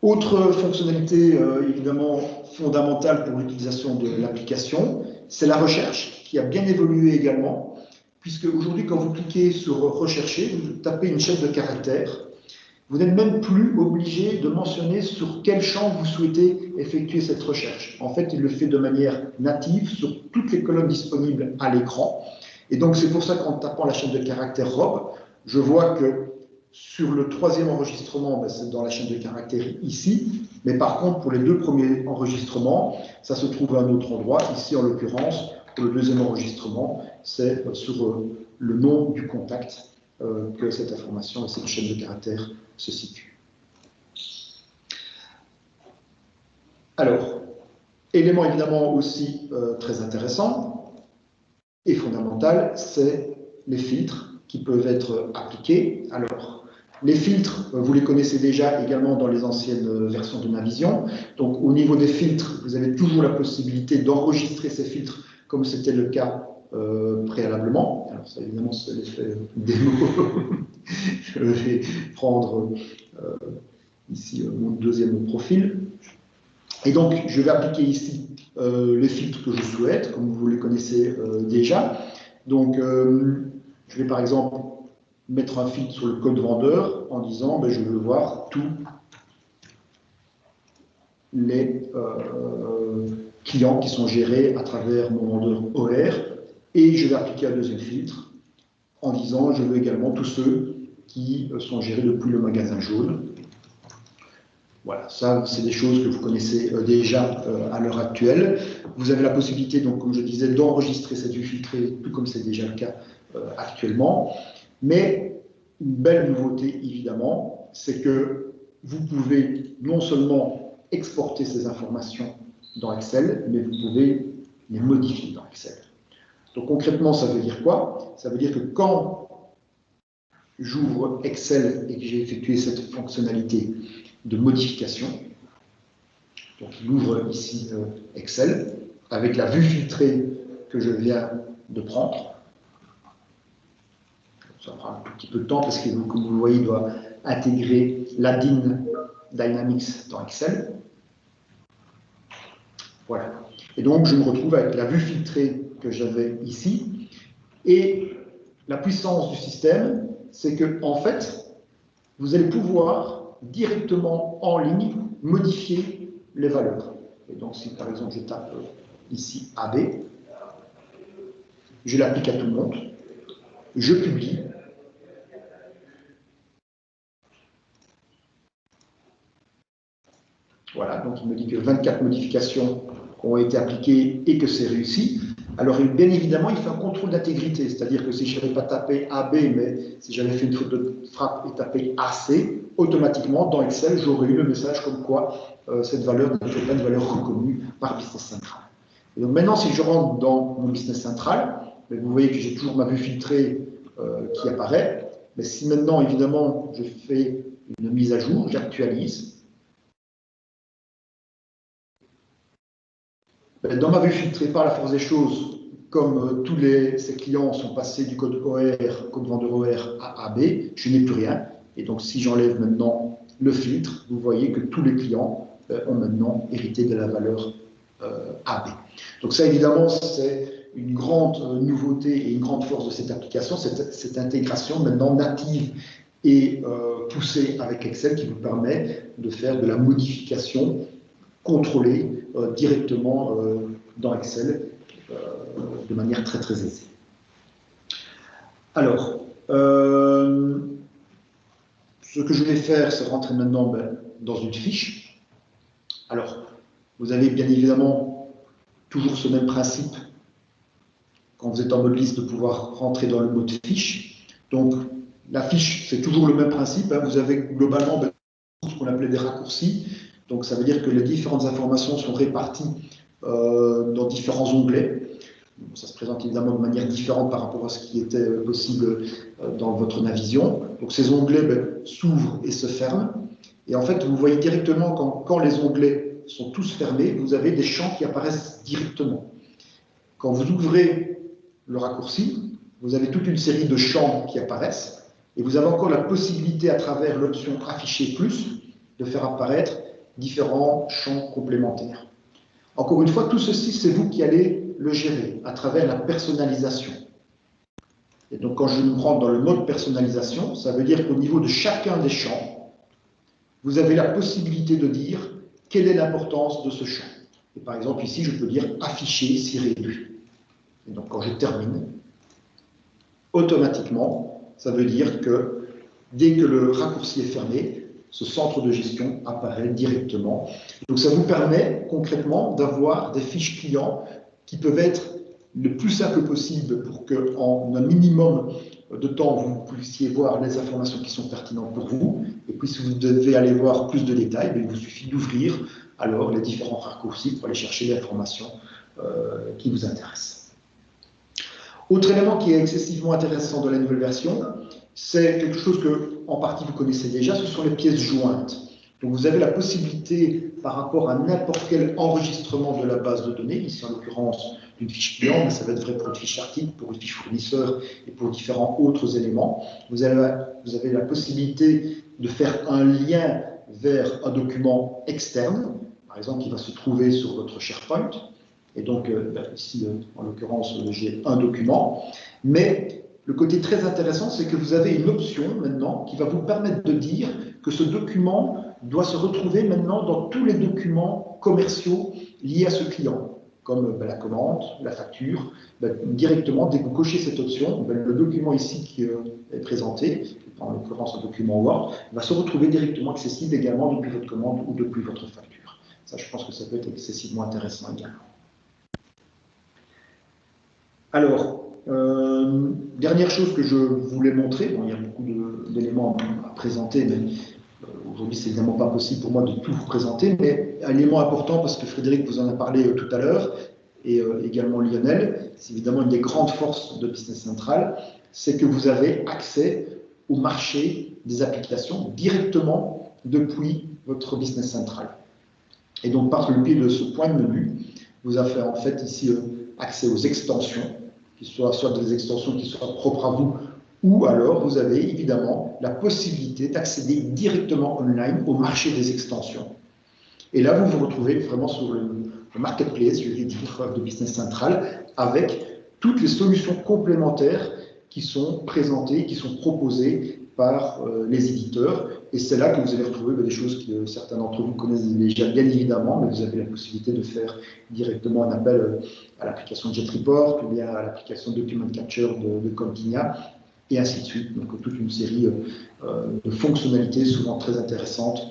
Autre fonctionnalité évidemment fondamentale pour l'utilisation de l'application, c'est la recherche qui a bien évolué également, puisque aujourd'hui quand vous cliquez sur rechercher, vous tapez une chaîne de caractères. Vous n'êtes même plus obligé de mentionner sur quel champ vous souhaitez effectuer cette recherche. En fait, il le fait de manière native sur toutes les colonnes disponibles à l'écran. Et donc, c'est pour ça qu'en tapant la chaîne de caractères Rob, je vois que sur le 3e enregistrement, c'est dans la chaîne de caractères ici. Mais par contre, pour les 2 premiers enregistrements, ça se trouve à un autre endroit. Ici, en l'occurrence, pour le 2e enregistrement, c'est sur le nom du contact que cette information et cette chaîne de caractères se situe. Alors, élément évidemment aussi très intéressant et fondamental, c'est les filtres qui peuvent être appliqués. Alors, les filtres, vous les connaissez déjà également dans les anciennes versions de Navision. Donc, au niveau des filtres, vous avez toujours la possibilité d'enregistrer ces filtres comme c'était le cas préalablement. Alors, ça, évidemment, c'est l'effet démo. Je vais prendre ici mon 2e profil. Et donc, je vais appliquer ici les filtres que je souhaite, comme vous les connaissez déjà. Donc, je vais par exemple mettre un filtre sur le code vendeur en disant je veux voir tous les clients qui sont gérés à travers mon vendeur OR. Et je vais appliquer un 2e filtre en disant je veux également tous ceux qui sont gérés depuis le magasin jaune. Voilà, ça, c'est des choses que vous connaissez déjà à l'heure actuelle. Vous avez la possibilité, donc, comme je disais, d'enregistrer cette vue filtrée, tout comme c'est déjà le cas actuellement. Mais une belle nouveauté, évidemment, c'est que vous pouvez non seulement exporter ces informations dans Excel, mais vous pouvez les modifier dans Excel. Donc concrètement, ça veut dire quoi? Ça veut dire que quand j'ouvre Excel et que j'ai effectué cette fonctionnalité de modification, donc il ouvre ici Excel, avec la vue filtrée que je viens de prendre. Ça prend un tout petit peu de temps parce que, comme vous le voyez, il doit intégrer l'ADIN Dynamics dans Excel. Voilà. Et donc, je me retrouve avec la vue filtrée que j'avais ici. Et la puissance du système, c'est que, en fait, vous allez pouvoir directement en ligne modifier les valeurs. Et donc, si par exemple je tape ici AB, je l'applique à tout le monde, je publie. Voilà, donc il me dit que 24 modifications ont été appliquées et que c'est réussi. Alors, bien évidemment, il fait un contrôle d'intégrité, c'est-à-dire que si je n'avais pas tapé AB, mais si j'avais fait une faute de frappe et tapé AC, automatiquement, dans Excel, j'aurais eu le message comme quoi cette valeur n'était pas une valeur reconnue par Business Central. Et donc maintenant, si je rentre dans mon Business Central, vous voyez que j'ai toujours ma vue filtrée qui apparaît. Mais si maintenant, évidemment, je fais une mise à jour, j'actualise, dans ma vue filtrée, par la force des choses, comme tous ces clients sont passés du code OR, code vendeur OR à AB, je n'ai plus rien. Et donc, si j'enlève maintenant le filtre, vous voyez que tous les clients ont maintenant hérité de la valeur AB. Donc ça, évidemment, c'est une grande nouveauté et une grande force de cette application, cette intégration maintenant native et poussée avec Excel qui vous permet de faire de la modification contrôlée directement dans Excel de manière très très aisée. Alors, ce que je vais faire, c'est rentrer maintenant dans une fiche. Alors, vous avez bien évidemment toujours ce même principe quand vous êtes en mode liste de pouvoir rentrer dans le mode fiche. Donc, la fiche, c'est toujours le même principe. Hein. Vous avez globalement ce qu'on appelait des raccourcis. Donc, ça veut dire que les différentes informations sont réparties dans différents onglets. Ça se présente évidemment de manière différente par rapport à ce qui était possible dans votre Navision. Donc, ces onglets s'ouvrent et se ferment. Et en fait, vous voyez directement quand les onglets sont tous fermés, vous avez des champs qui apparaissent directement. Quand vous ouvrez le raccourci, vous avez toute une série de champs qui apparaissent. Et vous avez encore la possibilité, à travers l'option Afficher plus, de faire apparaître différents champs complémentaires. Encore une fois, tout ceci, c'est vous qui allez le gérer à travers la personnalisation. Et donc, quand je me rends dans le mode personnalisation, ça veut dire qu'au niveau de chacun des champs, vous avez la possibilité de dire quelle est l'importance de ce champ. Et par exemple, ici, je peux dire afficher si réduit. Et donc, quand je termine, automatiquement, ça veut dire que dès que le raccourci est fermé, ce centre de gestion apparaît directement. Donc ça vous permet concrètement d'avoir des fiches clients qui peuvent être le plus simple possible pour qu'en un minimum de temps, vous puissiez voir les informations qui sont pertinentes pour vous. Et puis si vous devez aller voir plus de détails, il vous suffit d'ouvrir alors les différents raccourcis pour aller chercher l'information qui vous intéresse. Autre élément qui est excessivement intéressant de la nouvelle version, c'est quelque chose que, en partie, vous connaissez déjà, ce sont les pièces jointes. Donc, vous avez la possibilité, par rapport à n'importe quel enregistrement de la base de données, ici en l'occurrence une fiche client, mais ça va être vrai pour une fiche article, pour une fiche fournisseur et pour différents autres éléments. Vous avez la possibilité de faire un lien vers un document externe, par exemple, qui va se trouver sur votre SharePoint. Et donc, ici, en l'occurrence, j'ai un document. Mais le côté très intéressant, c'est que vous avez une option maintenant qui va vous permettre de dire que ce document doit se retrouver maintenant dans tous les documents commerciaux liés à ce client, comme la commande, la facture. Directement, dès que vous cochez cette option, le document ici qui est présenté, en l'occurrence un document Word, va se retrouver directement accessible également depuis votre commande ou depuis votre facture. Ça, je pense que ça peut être excessivement intéressant également. Alors, dernière chose que je voulais montrer, bon, il y a beaucoup d'éléments à présenter, mais Aujourd'hui, c'est évidemment pas possible pour moi de tout vous présenter, mais un élément important, parce que Frédéric vous en a parlé tout à l'heure, et également Lionel, c'est évidemment une des grandes forces de Business Central, c'est que vous avez accès au marché des applications directement depuis votre Business Central. Et donc, par le biais de ce point de menu, vous avez en fait ici accès aux extensions, qui soient soit des extensions qui soient propres à vous, ou alors vous avez évidemment la possibilité d'accéder directement online au marché des extensions. Et là, vous vous retrouvez vraiment sur le marketplace, je vais dire, de Business Central, avec toutes les solutions complémentaires qui sont présentées, qui sont proposées par les éditeurs. Et c'est là que vous allez retrouver des choses que certains d'entre vous connaissent déjà, bien évidemment, mais vous avez la possibilité de faire directement un appel à l'application JetReport, ou bien à l'application Document Capture de Continia, et ainsi de suite. Donc toute une série de fonctionnalités souvent très intéressantes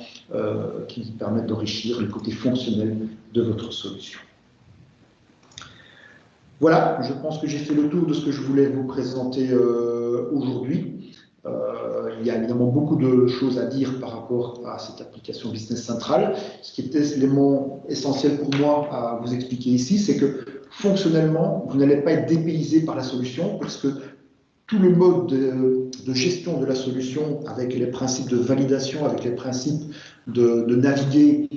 qui permettent d'enrichir le côté fonctionnel de votre solution. Voilà, je pense que j'ai fait le tour de ce que je voulais vous présenter aujourd'hui. Il y a évidemment beaucoup de choses à dire par rapport à cette application Business Central. Ce qui était l'élément essentiel pour moi à vous expliquer ici, c'est que fonctionnellement, vous n'allez pas être dépaysé par la solution, parce que tout le mode de gestion de la solution, avec les principes de validation, avec les principes de naviguer,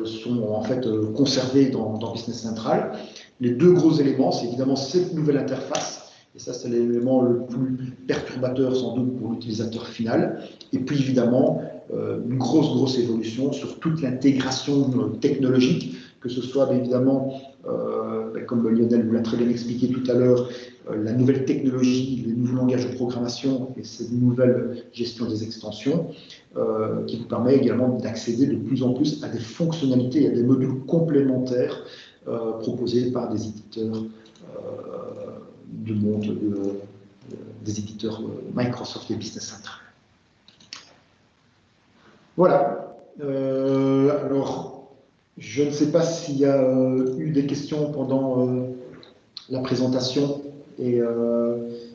sont en fait conservés dans Business Central. Les deux gros éléments, c'est évidemment cette nouvelle interface, et ça c'est l'élément le plus perturbateur sans doute pour l'utilisateur final, et puis évidemment une grosse évolution sur toute l'intégration technologique, que ce soit évidemment, comme Lionel vous l'a très bien expliqué tout à l'heure, la nouvelle technologie, les nouveaux langages de programmation et cette nouvelle gestion des extensions qui vous permet également d'accéder de plus en plus à des fonctionnalités et à des modules complémentaires proposés par des éditeurs du monde des éditeurs Microsoft et Business Central. Voilà. Alors, je ne sais pas s'il y a eu des questions pendant la présentation et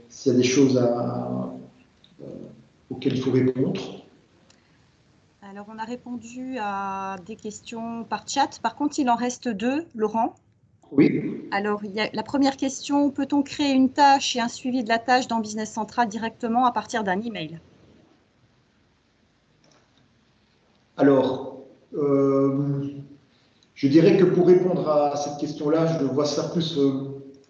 s'il y a des choses auxquelles il faut répondre. Alors, on a répondu à des questions par chat. Par contre, il en reste deux, Laurent. Oui. Alors, il y a la première question, peut-on créer une tâche et un suivi de la tâche dans Business Central directement à partir d'un email? Alors, je dirais que pour répondre à cette question-là, je vois ça plus,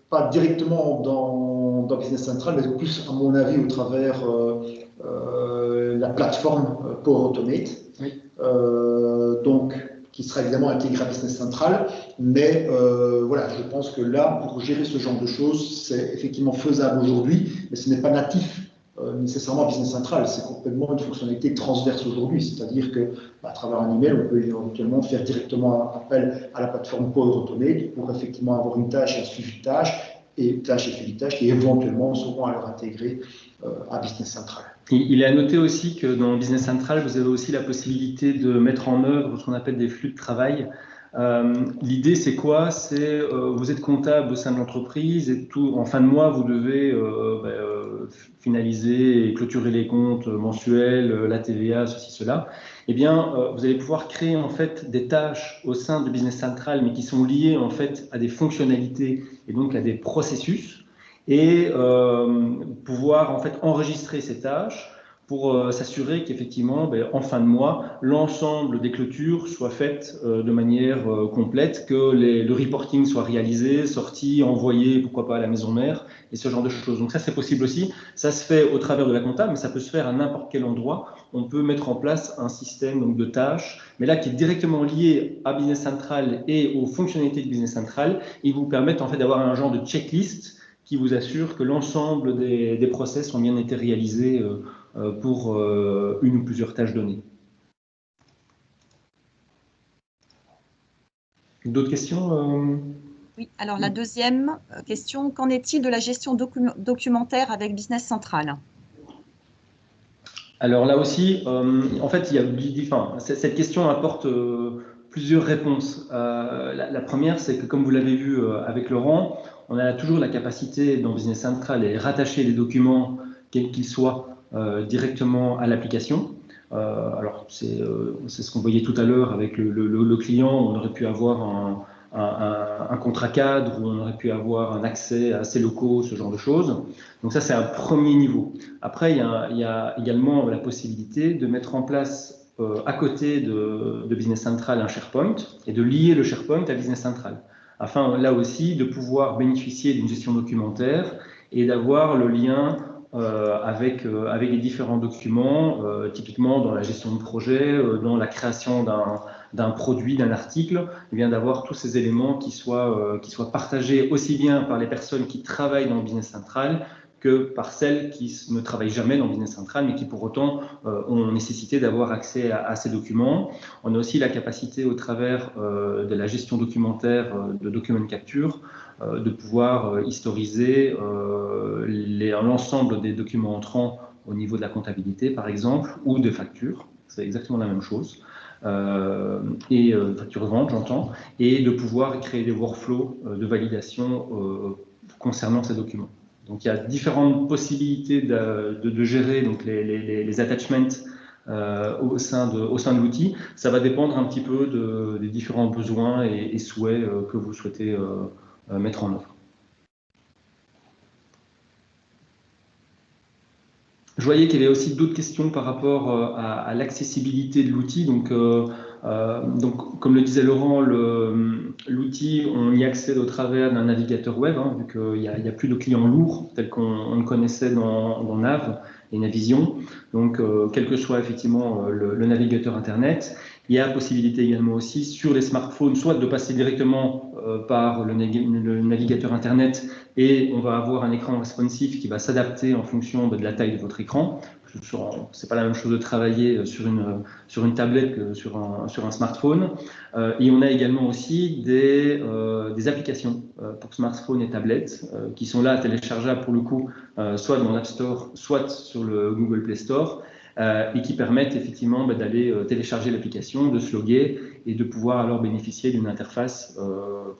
pas directement dans Business Central, mais plus, à mon avis, au travers la plateforme Power Automate, oui. Donc, qui sera évidemment intégré à Business Central, mais voilà, je pense que là, pour gérer ce genre de choses, c'est effectivement faisable aujourd'hui, mais ce n'est pas natif nécessairement à Business Central, c'est complètement une fonctionnalité transverse aujourd'hui, c'est-à-dire que à travers un email, on peut éventuellement faire directement appel à la plateforme Power Automate pour effectivement avoir une tâche et un suivi de tâche, et tâche et suivi de tâche qui éventuellement seront alors intégrés à Business Central. Il est à noter aussi que dans Business Central, vous avez aussi la possibilité de mettre en œuvre ce qu'on appelle des flux de travail. L'idée, c'est quoi? C'est vous êtes comptable au sein de l'entreprise et en fin de mois, vous devez finaliser et clôturer les comptes mensuels, la TVA, ceci, cela. Eh bien, vous allez pouvoir créer en fait des tâches au sein de Business Central, mais qui sont liées en fait à des fonctionnalités et donc à des processus, et pouvoir en fait enregistrer ces tâches pour s'assurer qu'effectivement, en fin de mois, l'ensemble des clôtures soient faites de manière complète, que le reporting soit réalisé, sorti, envoyé, pourquoi pas à la maison mère, et ce genre de choses. Donc ça, c'est possible aussi. Ça se fait au travers de la compta, mais ça peut se faire à n'importe quel endroit. On peut mettre en place un système donc, de tâches, mais là qui est directement lié à Business Central et aux fonctionnalités de Business Central, et vous permettent en fait d'avoir un genre de checklist qui vous assure que l'ensemble des process ont bien été réalisés pour une ou plusieurs tâches données. D'autres questions Oui, alors la deuxième question, qu'en est-il de la gestion documentaire avec Business Central? Alors là aussi, en fait, cette question apporte plusieurs réponses. La première, c'est que comme vous l'avez vu avec Laurent, on a toujours la capacité dans Business Central de rattacher les documents, quels qu'ils soient, directement à l'application. Alors, c'est ce qu'on voyait tout à l'heure avec le client. On aurait pu avoir un contrat cadre, où on aurait pu avoir un accès à ses locaux, ce genre de choses. Donc ça, c'est un premier niveau. Après, il y a également la possibilité de mettre en place à côté de Business Central un SharePoint et de lier le SharePoint à Business Central, afin là aussi de pouvoir bénéficier d'une gestion documentaire et d'avoir le lien avec les différents documents, typiquement dans la gestion de projet, dans la création d'un produit, d'un article, et bien d'avoir tous ces éléments qui soient partagés aussi bien par les personnes qui travaillent dans le Business Central que par celles qui ne travaillent jamais dans le Business Central, mais qui pour autant ont nécessité d'avoir accès à ces documents. On a aussi la capacité, au travers de la gestion documentaire de Document Capture, de pouvoir historiser l'ensemble des documents entrants au niveau de la comptabilité, par exemple, ou de factures. C'est exactement la même chose. Et facture vente, j'entends, et de pouvoir créer des workflows de validation concernant ces documents. Donc il y a différentes possibilités de gérer donc, les attachments au sein de l'outil. Ça va dépendre un petit peu des différents besoins et souhaits que vous souhaitez mettre en œuvre. Je voyais qu'il y avait aussi d'autres questions par rapport à l'accessibilité de l'outil. Donc, comme le disait Laurent, l'outil, on y accède au travers d'un navigateur web, hein, vu qu'il n'y a plus de clients lourds tels qu'on le connaissait dans Nav et Navision. Donc, quel que soit effectivement le navigateur Internet, il y a possibilité également aussi sur les smartphones, soit de passer directement par le navigateur Internet, et on va avoir un écran responsive qui va s'adapter en fonction de la taille de votre écran. C'est pas la même chose de travailler sur une tablette que sur un smartphone. Et on a également aussi des applications pour smartphone et tablette qui sont là téléchargeables pour le coup, soit dans l'App Store, soit sur le Google Play Store, et qui permettent effectivement d'aller télécharger l'application, de se loguer et de pouvoir alors bénéficier d'une interface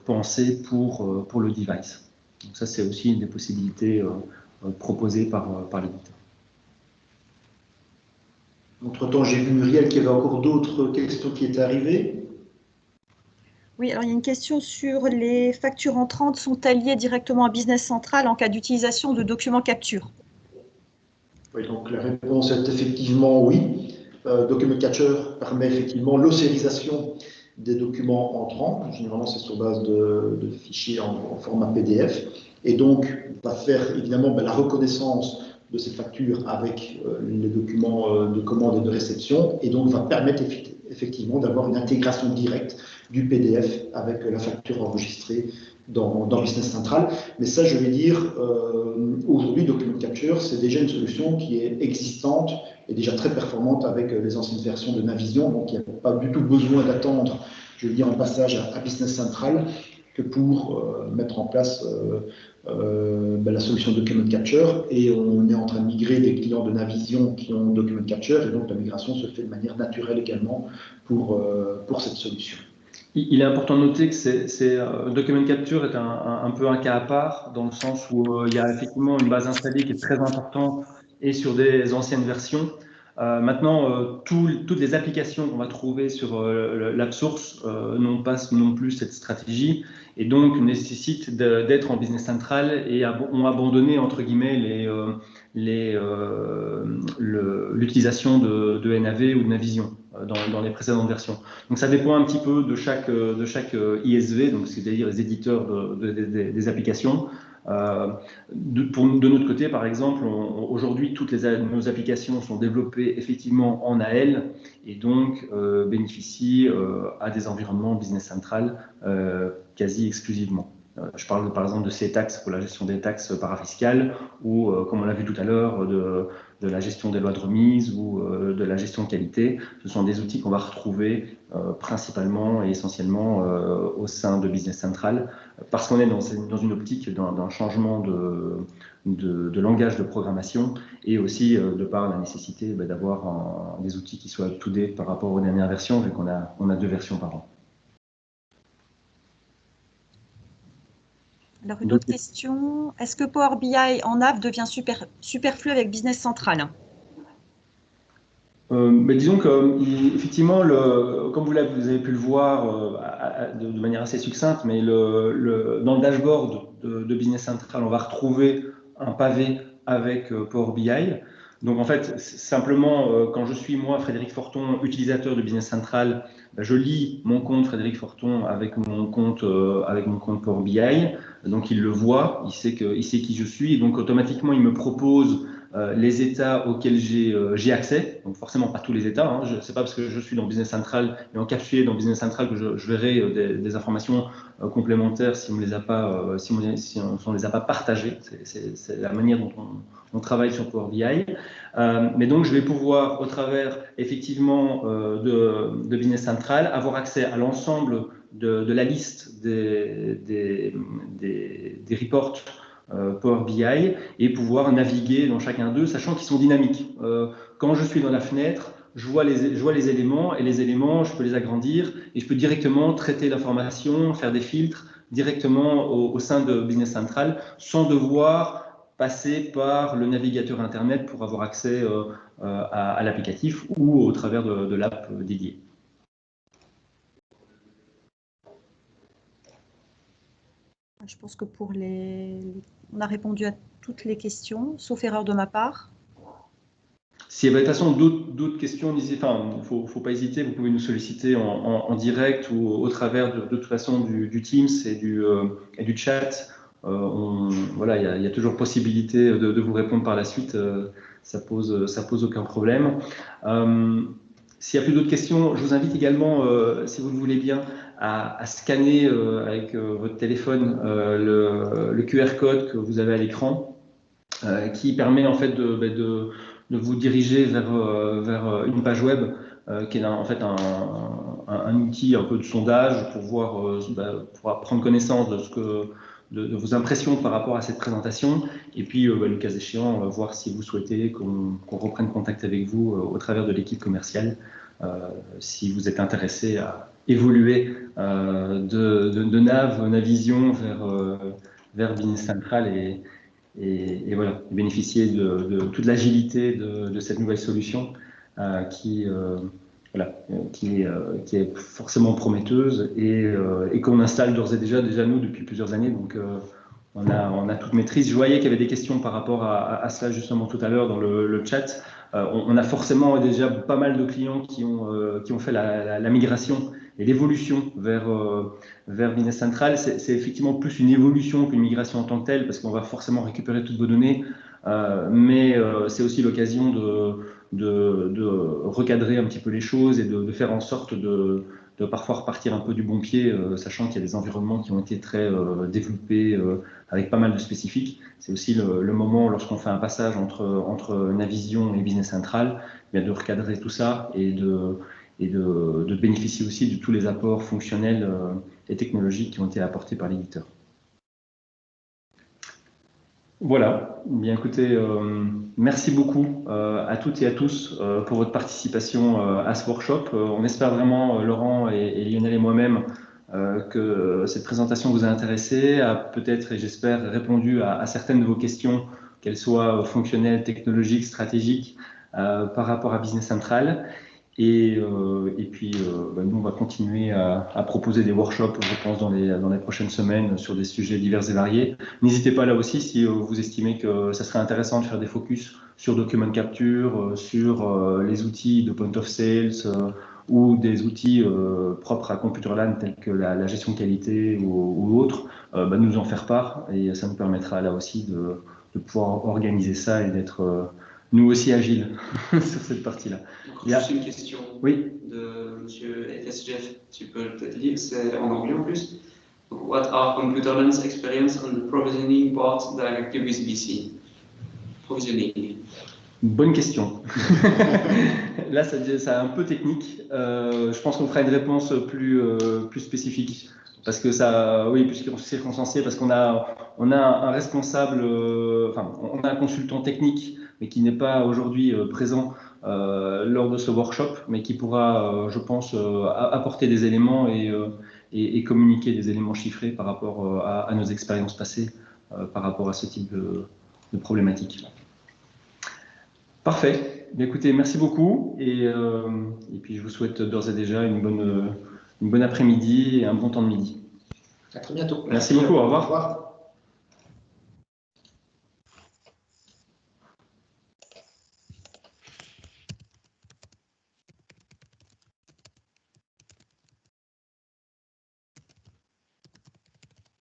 pensée pour le device. Donc ça, c'est aussi une des possibilités proposées par l'éditeur. Entre-temps, j'ai vu Muriel qu'il y avait encore d'autres questions qui étaient arrivées. Oui, alors il y a une question sur les factures entrantes sont-elles liées directement à Business Central en cas d'utilisation de documents capture? Oui, donc la réponse est effectivement oui. Document Capture permet effectivement l'ossérisation des documents entrants. Généralement, c'est sur base de fichiers en format PDF. Et donc, va faire évidemment la reconnaissance de ces factures avec les documents de commande et de réception. Et donc, va permettre effectivement d'avoir une intégration directe du PDF avec la facture enregistrée dans Business Central. Mais ça, je vais dire, aujourd'hui, Document Capture, c'est déjà une solution qui est existante et déjà très performante avec les anciennes versions de Navision. Donc, il n'y a pas du tout besoin d'attendre, je veux dire, un passage à Business Central que pour mettre en place la solution Document Capture. Et on est en train de migrer des clients de Navision qui ont Document Capture. Et donc, la migration se fait de manière naturelle également pour cette solution. Il est important de noter que Document Capture est un peu un cas à part, dans le sens où il y a effectivement une base installée qui est très importante et sur des anciennes versions. Maintenant, toutes les applications qu'on va trouver sur l'App Source n'ont pas non plus cette stratégie et donc nécessitent d'être en Business Central et ont abandonné, entre guillemets, l'utilisation de NAV ou de Navision dans les précédentes versions. Donc ça dépend un petit peu de chaque ISV, donc c'est-à-dire les éditeurs des applications. De notre côté, par exemple, aujourd'hui, toutes nos applications sont développées effectivement en AL et donc bénéficient à des environnements Business Central quasi exclusivement. Je parle par exemple de CTax pour la gestion des taxes parafiscales ou, comme on l'a vu tout à l'heure, de la gestion des lois de remise ou de la gestion de qualité. Ce sont des outils qu'on va retrouver principalement et essentiellement au sein de Business Central parce qu'on est dans une optique d'un changement de langage de programmation et aussi de par la nécessité d'avoir des outils qui soient up-to-date par rapport aux dernières versions vu qu'on a 2 versions par an. Alors, une autre question. Est-ce que Power BI en Nav devient superflu avec Business Central? Mais disons que, effectivement, comme vous avez pu le voir de manière assez succincte, mais dans le dashboard de Business Central, on va retrouver un pavé avec Power BI. Donc en fait, simplement, quand je suis moi, Frédéric Forton, utilisateur de Business Central, je lis mon compte Frédéric Forton avec mon compte Power BI. Donc il le voit, il sait qui je suis, et donc automatiquement il me propose les états auxquels j'ai accès, donc forcément pas tous les états, hein. C'est pas parce que je suis dans Business Central et encapsulé dans Business Central que je verrai des informations complémentaires si on ne les a pas, si on les a pas partagées. C'est la manière dont on travaille sur Power BI. Mais donc je vais pouvoir, au travers effectivement de Business Central, avoir accès à l'ensemble de la liste des reports Power BI et pouvoir naviguer dans chacun d'eux, sachant qu'ils sont dynamiques. Quand je suis dans la fenêtre, je vois les éléments, et les éléments, je peux les agrandir et je peux directement traiter l'information, faire des filtres directement au sein de Business Central sans devoir passer par le navigateur Internet pour avoir accès à l'applicatif ou au travers de l'app dédiée. Je pense que on a répondu à toutes les questions, sauf erreur de ma part. S'il y avait de toute façon d'autres questions, il ne faut pas hésiter, vous pouvez nous solliciter en direct ou au travers de toute façon du Teams et du chat. Voilà, il y a toujours possibilité de vous répondre par la suite, ça pose aucun problème. S'il n'y a plus d'autres questions, je vous invite également, si vous le voulez bien, à scanner avec votre téléphone le QR code que vous avez à l'écran, qui permet en fait de vous diriger vers une page web qui est en fait un outil un peu de sondage pour voir, pour prendre connaissance de vos impressions par rapport à cette présentation, et puis le cas échéant, voir si vous souhaitez qu'on reprenne contact avec vous au travers de l'équipe commerciale, si vous êtes intéressé à évoluer de Navision vers Business Central et voilà, bénéficier de toute l'agilité de cette nouvelle solution qui est forcément prometteuse et qu'on installe d'ores et déjà nous depuis plusieurs années. Donc on a toute maîtrise. Je voyais qu'il y avait des questions par rapport à cela justement tout à l'heure dans le chat. On a forcément déjà pas mal de clients qui ont fait la migration et l'évolution vers Business Central. C'est effectivement plus une évolution qu'une migration en tant que telle, parce qu'on va forcément récupérer toutes vos données, mais c'est aussi l'occasion de recadrer un petit peu les choses et de faire en sorte de parfois repartir un peu du bon pied, sachant qu'il y a des environnements qui ont été très développés avec pas mal de spécifiques. C'est aussi le moment, lorsqu'on fait un passage entre Navision et Business Central, bien de recadrer tout ça et de bénéficier aussi de tous les apports fonctionnels et technologiques qui ont été apportés par l'éditeur. Voilà, bien écoutez, merci beaucoup à toutes et à tous pour votre participation à ce workshop. On espère vraiment, Laurent et Lionel et moi-même, que cette présentation vous a intéressé, a peut-être, et j'espère, répondu à certaines de vos questions, qu'elles soient fonctionnelles, technologiques, stratégiques, par rapport à Business Central. Et puis, nous, on va continuer à proposer des workshops, je pense, dans les prochaines semaines sur des sujets divers et variés. N'hésitez pas là aussi, si vous estimez que ça serait intéressant de faire des focus sur document capture, sur les outils de point of sales ou des outils propres à Computerland tels que la gestion de qualité ou autres, nous en faire part, et ça nous permettra là aussi de pouvoir organiser ça et d'être nous aussi agiles sur cette partie-là. Juste une question oui. de monsieur FSGF, tu peux peut-être lire, c'est en anglais en plus. What are Computerland's experience on the provisioning part directly with BC? Provisioning. Bonne question. Là, c'est un peu technique. Je pense qu'on fera une réponse plus spécifique. Parce que ça, oui, plus circonstancié, parce qu'on a un responsable, on a un consultant technique, mais qui n'est pas aujourd'hui présent lors de ce workshop, mais qui pourra, je pense, apporter des éléments et communiquer des éléments chiffrés par rapport à nos expériences passées, par rapport à ce type de problématique. Parfait. Écoutez, merci beaucoup et puis je vous souhaite d'ores et déjà une bonne après-midi et un bon temps de midi. À très bientôt. Merci beaucoup, au revoir. Au revoir.